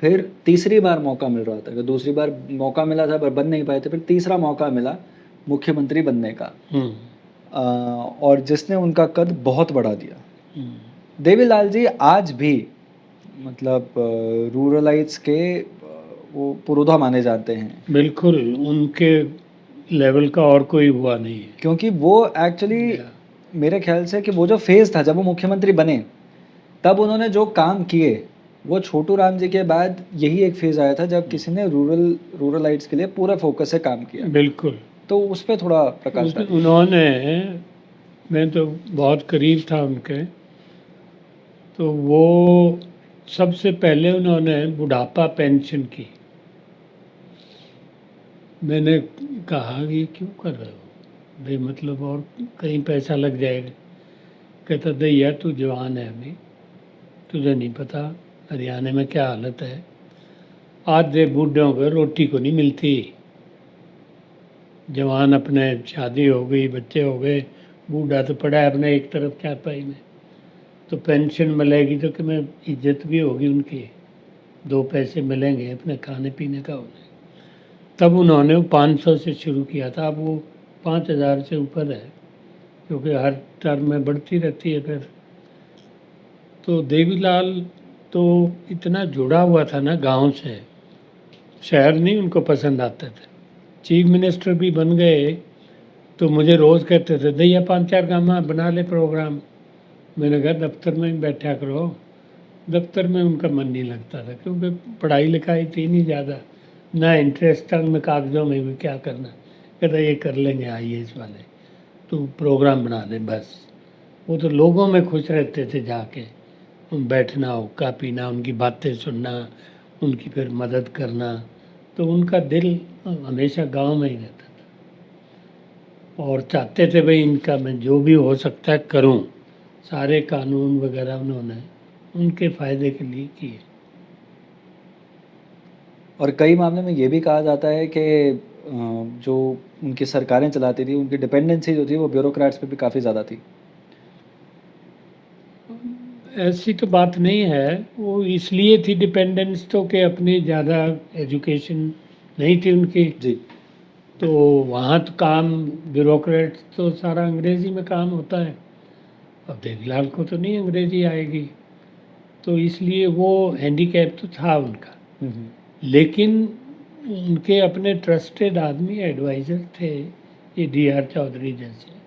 फिर तीसरी बार मौका मिल रहा था, कि दूसरी बार मौका मिला था पर बन नहीं पाए थे, फिर तीसरा मौका मिला मुख्यमंत्री बनने का, और जिसने उनका कद बहुत बढ़ा दिया। देवीलाल जी आज भी मतलब रूरलाइट्स के वो पुरोधा माने जाते हैं, बिल्कुल उनके लेवल का और कोई हुआ नहीं है। क्योंकि वो एक्चुअली मेरे ख्याल से कि वो जो फेज़ था जब वो मुख्यमंत्री बने, तब उन्होंने जो काम किए, वो छोटू राम जी के बाद यही एक फेज़ आया था जब किसी ने रूरलाइट्स के लिए पूरा फोकस से काम किया। बिल्कुल, तो उस पे थोड़ा प्रकाश डालिए। उन्होंने, मैं तो बहुत करीब था उनके, तो वो सबसे पहले उन्होंने बुढ़ापा पेंशन की। मैंने कहा ये क्यों कर रहे हो भाई, मतलब और कहीं पैसा लग जाएगा। कहता दैया तू जवान है अभी, तुझे नहीं पता हरियाणा में क्या हालत है, आधे बूढ़ों को रोटी को नहीं मिलती। जवान अपने शादी हो गई, बच्चे हो गए, बूढ़ा तो पड़ा है अपने एक तरफ चारपाई में, तो पेंशन मिलेगी तो कि मैं इज्जत भी होगी उनकी, 2 पैसे मिलेंगे अपने खाने पीने का होने। तब उन्होंने 500 से शुरू किया था, अब वो 5000 से ऊपर है, क्योंकि हर टर्म में बढ़ती रहती है फिर। तो देवीलाल तो इतना जुड़ा हुआ था ना गांव से, शहर नहीं उनको पसंद आते थे। चीफ मिनिस्टर भी बन गए तो मुझे रोज़ कहते थे दैया 5-4 गाँव बना ले प्रोग्राम। मैंने कहा दफ्तर में ही बैठा करो। दफ्तर में उनका मन नहीं लगता था, क्योंकि पढ़ाई लिखाई थी नहीं ज़्यादा, ना इंटरेस्ट था उनमें कागज़ों में भी क्या करना। कहता ये कर लेंगे आईएएस वाले, तो प्रोग्राम बना दे बस। वो तो लोगों में खुश रहते थे जाके, बैठना, हुक्का पीना, उनकी बातें सुनना, उनकी फिर मदद करना। तो उनका दिल हमेशा गांव में ही रहता था और चाहते थे भाई इनका मैं जो भी हो सकता है करूं। सारे कानून वगैरह उन्होंने उनके फ़ायदे के लिए किए। और कई मामले में ये भी कहा जाता है कि जो उनकी सरकारें चलाती थी उनकी डिपेंडेंसी जो थी वो ब्यूरोक्रेट्स पे भी काफ़ी ज़्यादा थी। ऐसी तो बात नहीं है, वो इसलिए थी डिपेंडेंस तो कि अपनी ज़्यादा एजुकेशन नहीं थी उनकी, जी। तो वहाँ तो काम ब्यूरोक्रेट्स तो सारा अंग्रेज़ी में काम होता है। अब देवीलाल को तो नहीं अंग्रेज़ी आएगी, तो इसलिए वो हैंडीकैप तो था उनका। लेकिन उनके अपने ट्रस्टेड आदमी एडवाइज़र थे, ये डीआर चौधरी जैसे,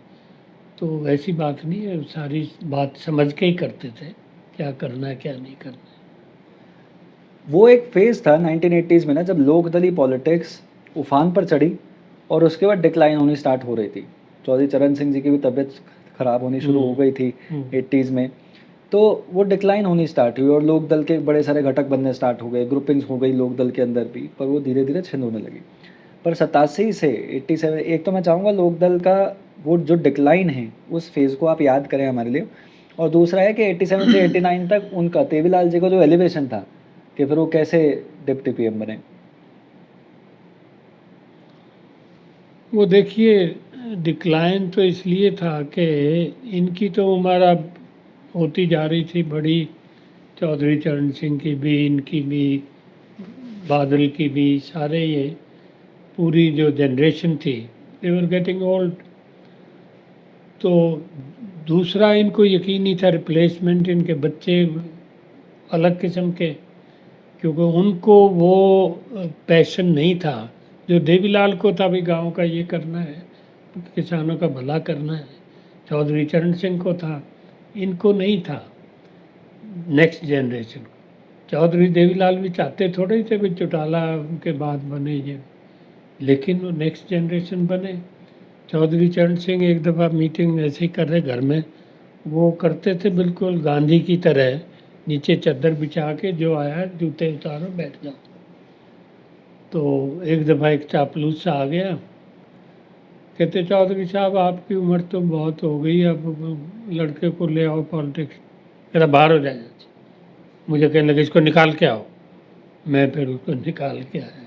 तो ऐसी बात नहीं है, सारी बात समझ के ही करते थे क्या करना है क्या नहीं करना है। वो एक फ़ेज़ था 1980s में ना, जब लोकदली पॉलिटिक्स उफ़ान पर चढ़ी और उसके बाद डिक्लाइन होनी स्टार्ट हो रही थी। चौधरी चरण सिंह जी की भी तबीयत खराब होनी शुरू हो गई थी 80s में। तो वो डिक्लाइन होनी स्टार्ट हुई और लोकदल के बड़े सारे घटक बनने स्टार्ट हो गए, ग्रुपिंग्स हो गई लोकदल के अंदर भी, पर वो धीरे-धीरे छिन्न होने लगी। पर 87 से 87, एक तो मैं चाहूँगा लोकदल का वो जो डिक्लाइन है, उस फ़ेज़ को आप याद करें हमारे लिए। और दूसरा है कि 87 से 89 तक उनका देवीलाल जी का जो एलिवेशन था, कि फिर वो कैसे डिप्टी पीएम बने। वो देखिए, डिक्लाइन तो इसलिए था कि इनकी तो उम्र अब होती जा रही थी बड़ी, चौधरी चरण सिंह की भी, इनकी भी, बादल की भी, सारे ये पूरी जो जनरेशन थी, दे वर गेटिंग ओल्ड। तो दूसरा इनको यकीन नहीं था रिप्लेसमेंट, इनके बच्चे अलग किस्म के, क्योंकि उनको वो पैशन नहीं था जो देवीलाल को था, भी गांव का ये करना है, किसानों का भला करना है। चौधरी चरण सिंह को था, इनको नहीं था नेक्स्ट जनरेशन। चौधरी देवीलाल भी चाहते थोड़े ही थे भी चौटाला के बाद बने ये, लेकिन वो नेक्स्ट जनरेशन बने। चौधरी चरण सिंह एक दफ़ा मीटिंग ऐसे ही कर रहे घर में, वो करते थे बिल्कुल गांधी की तरह, नीचे चादर बिछा के जो आया जूते उतारो बैठ जाओ। तो एक दफ़ा एक चापलूस सा आ गया, कहते चौधरी साहब आपकी उम्र तो बहुत हो गई, अब लड़के को ले आओ पॉलिटिक्स। कहता बाहर हो जाए। मुझे कहने लगे इसको निकाल के आओ। मैं फिर उसको निकाल के आया।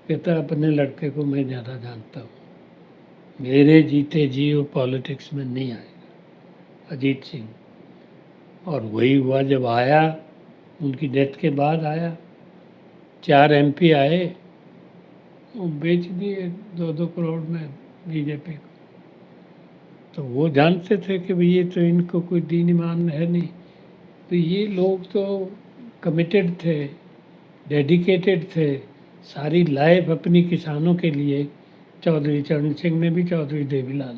कहता अपने लड़के को मैं ज़्यादा जानता हूँ, मेरे जीते जी वो पॉलिटिक्स में नहीं आएगा। अजीत सिंह। और वही हुआ, जब आया उनकी डेथ के बाद आया, 4 MP आए, वो बेच दिए 2-2 करोड़ में बीजेपी को। तो वो जानते थे कि भाई ये तो इनको कोई दीन ईमान है नहीं। तो ये लोग तो कमिटेड थे, डेडिकेटेड थे, सारी लाइफ अपनी किसानों के लिए चौधरी चरण सिंह ने भी, चौधरी देवीलाल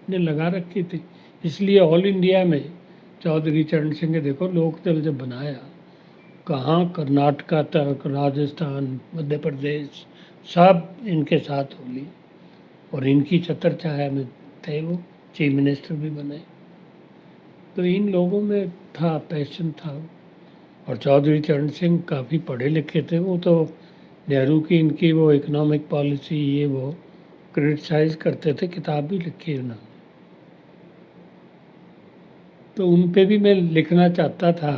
ने लगा रखी थी। इसलिए ऑल इंडिया में चौधरी चरण सिंह ने देखो लोकदल जब बनाया, कहाँ कर्नाटका तक, राजस्थान, मध्य प्रदेश, सब इनके साथ होली, और इनकी छत्र छाया में थे, वो चीफ मिनिस्टर भी बने। तो इन लोगों में था, पैशन था। और चौधरी चरण सिंह काफ़ी पढ़े लिखे थे, वो तो नेहरू की इनकी वो इकोनॉमिक पॉलिसी ये वो क्रिटिसाइज़ करते थे, किताब भी लिखी उन्होंने। तो उन पे भी मैं लिखना चाहता था,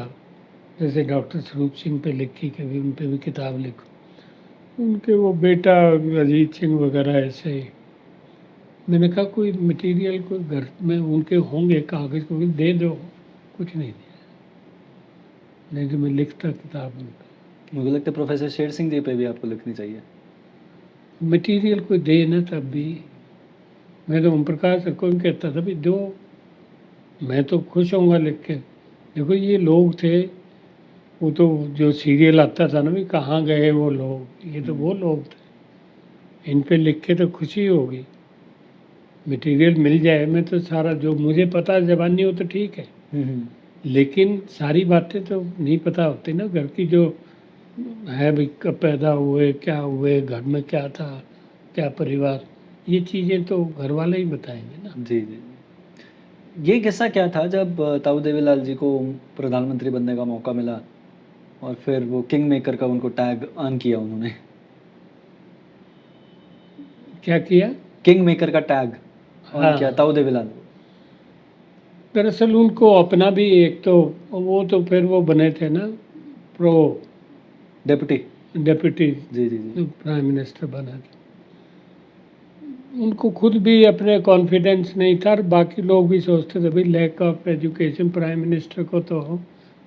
जैसे डॉक्टर स्वरूप सिंह पे लिखी, कभी उन पे भी किताब लिखूं। उनके वो बेटा अजीत सिंह वगैरह ऐसे ही। मैंने कहा कोई मटेरियल कोई घर में उनके होंगे कागज़ को दे दो, कुछ नहीं दिया, नहीं तो मैं लिखता किताब उन पे। मुझे लगता है प्रोफ़ेसर शेर सिंह जी पे भी आपको लिखनी चाहिए। मटेरियल कोई दे ना, तब भी मैं तो ओम प्रकाश सर को भी कहता था भी दो, मैं तो खुश होऊंगा लिख के। देखो ये लोग थे, वो तो जो सीरियल आता था ना भी कहाँ गए वो लोग, ये तो वो लोग थे। इन पे लिख के तो खुशी होगी, मटेरियल मिल जाए। मैं तो सारा जो मुझे पता ज़बानी हो तो ठीक है, हुँ, हुँ। लेकिन सारी बातें तो नहीं पता होती ना, घर की जो है भी, कब पैदा हुए, क्या हुए, घर में क्या था, क्या परिवार, ये चीज़ें तो घर वाले ही बताएंगे ना। जी, जी। ये किस्सा क्या था जब ताऊ देवीलाल जी को प्रधानमंत्री बनने का मौका मिला और फिर वो किंग मेकर का उनको टैग अर्न किया उन्होंने? क्या किया? किंग मेकर का टैग अर्न किया हाँ, ताऊ देवीलाल। दरअसल उनको अपना भी एक तो वो तो फिर वो बने थे ना प्रो डेप्यूटी। डेप्यूटी जी, जी, जी। प्राइम मिनिस्टर बने थे। उनको खुद भी अपने कॉन्फिडेंस नहीं था, और बाकी लोग भी सोचते थे भाई lack of education prime minister को तो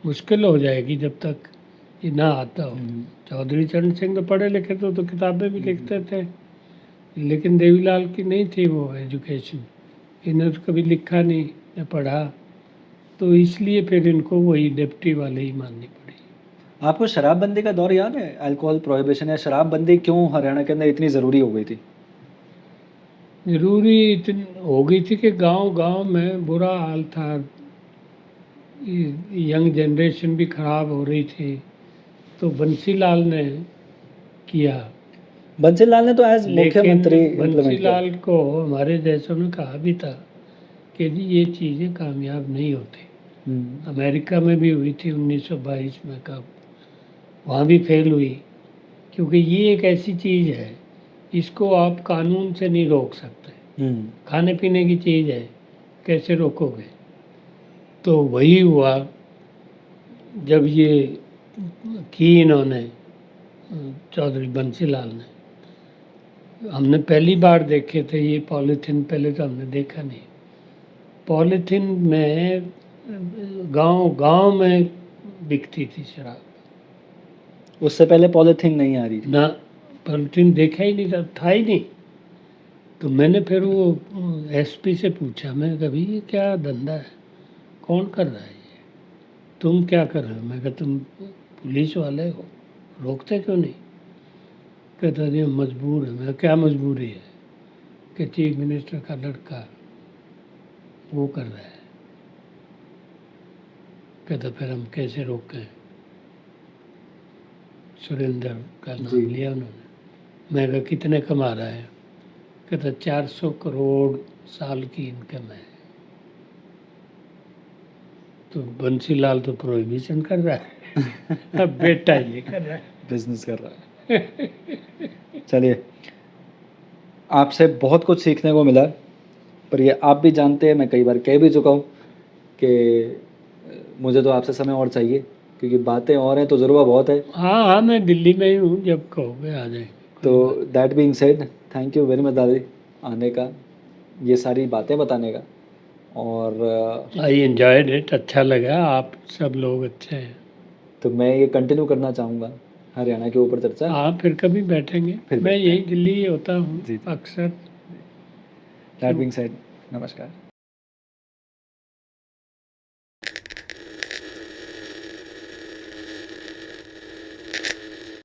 मुश्किल हो जाएगी जब तक ये ना आता हो। चौधरी चरण सिंह तो पढ़े लिखे थे, तो किताबें भी लिखते थे, लेकिन देवीलाल की नहीं थी वो एजुकेशन, इन्होंने तो कभी लिखा नहीं या पढ़ा, तो इसलिए फिर इनको वही डिप्टी वाले ही माननी पड़ी। आपको शराबबंदी का दौर याद है? अल्कोहल प्रोहिबिशन या शराबबंदी क्यों हरियाणा के अंदर इतनी ज़रूरी हो गई थी? ज़रूरी इतनी हो गई थी कि गांव-गांव में बुरा हाल था, यंग जनरेशन भी ख़राब हो रही थी, तो बंसीलाल ने किया, बंसीलाल ने तो एज लेकिन मुख्यमंत्री इम्प्लीमेंट किया। बंसीलाल को हमारे देशों में कहा भी था कि जी ये चीज़ें कामयाब नहीं होती। अमेरिका में भी हुई थी 1922 में, कब वहाँ भी फेल हुई, क्योंकि ये एक ऐसी चीज़ है इसको आप कानून से नहीं रोक सकते। खाने पीने की चीज़ है, कैसे रोकोगे? तो वही हुआ जब ये की इन्होंने चौधरी बंसीलाल ने। हमने पहली बार देखे थे ये पॉलीथीन, पहले तो हमने देखा नहीं। पॉलीथीन में गांव में बिकती थी शराब, उससे पहले पॉलीथीन नहीं आ रही थी। ना पॉलीथीन देखा ही नहीं था ही नहीं। तो मैंने फिर वो एसपी से पूछा, मैंने कहा भाई ये क्या धंधा है, कौन कर रहा है ये, तुम क्या कर रहे हो? मैं कहा तुम पुलिस वाले हो, रोकते क्यों नहीं? कहता जी हम मजबूर हैं। मैं क्या मजबूरी है? कि चीफ मिनिस्टर का लड़का वो कर रहा है। कहता फिर हम कैसे रोकें? सुरेंद्र का नाम जी। लिया उन्होंने। मैं कहा कितने कमा रहा है? कहता 400 करोड़ साल की इनकम है। तो बंसीलाल तो प्रोहिबिशन कर रहा है, अब बेटा ये कर रहा है। बिजनेस कर रहा है। चलिए, आपसे बहुत कुछ सीखने को मिला, पर ये आप भी जानते हैं, मैं कई बार कह भी चुका हूँ कि मुझे तो आपसे समय और चाहिए, क्योंकि बातें और हैं, तो ज़रूरत बहुत है। हाँ हाँ, मैं दिल्ली में ही हूँ, जब कहोगे आ जाएंगे। तो that being said, thank you very much दादी आने का, ये सारी बातें बताने का। और आई एंजॉयड इट, अच्छा लगा, आप सब लोग अच्छे हैं। तो मैं ये कंटिन्यू करना चाहूँगा हरियाणा के ऊपर चर्चा। हाँ फिर कभी बैठेंगे, फिर मैं बैठते यही दिल्ली ही होता हूँ जी। अक्सर। दैट बीइंग सेड, नमस्कार।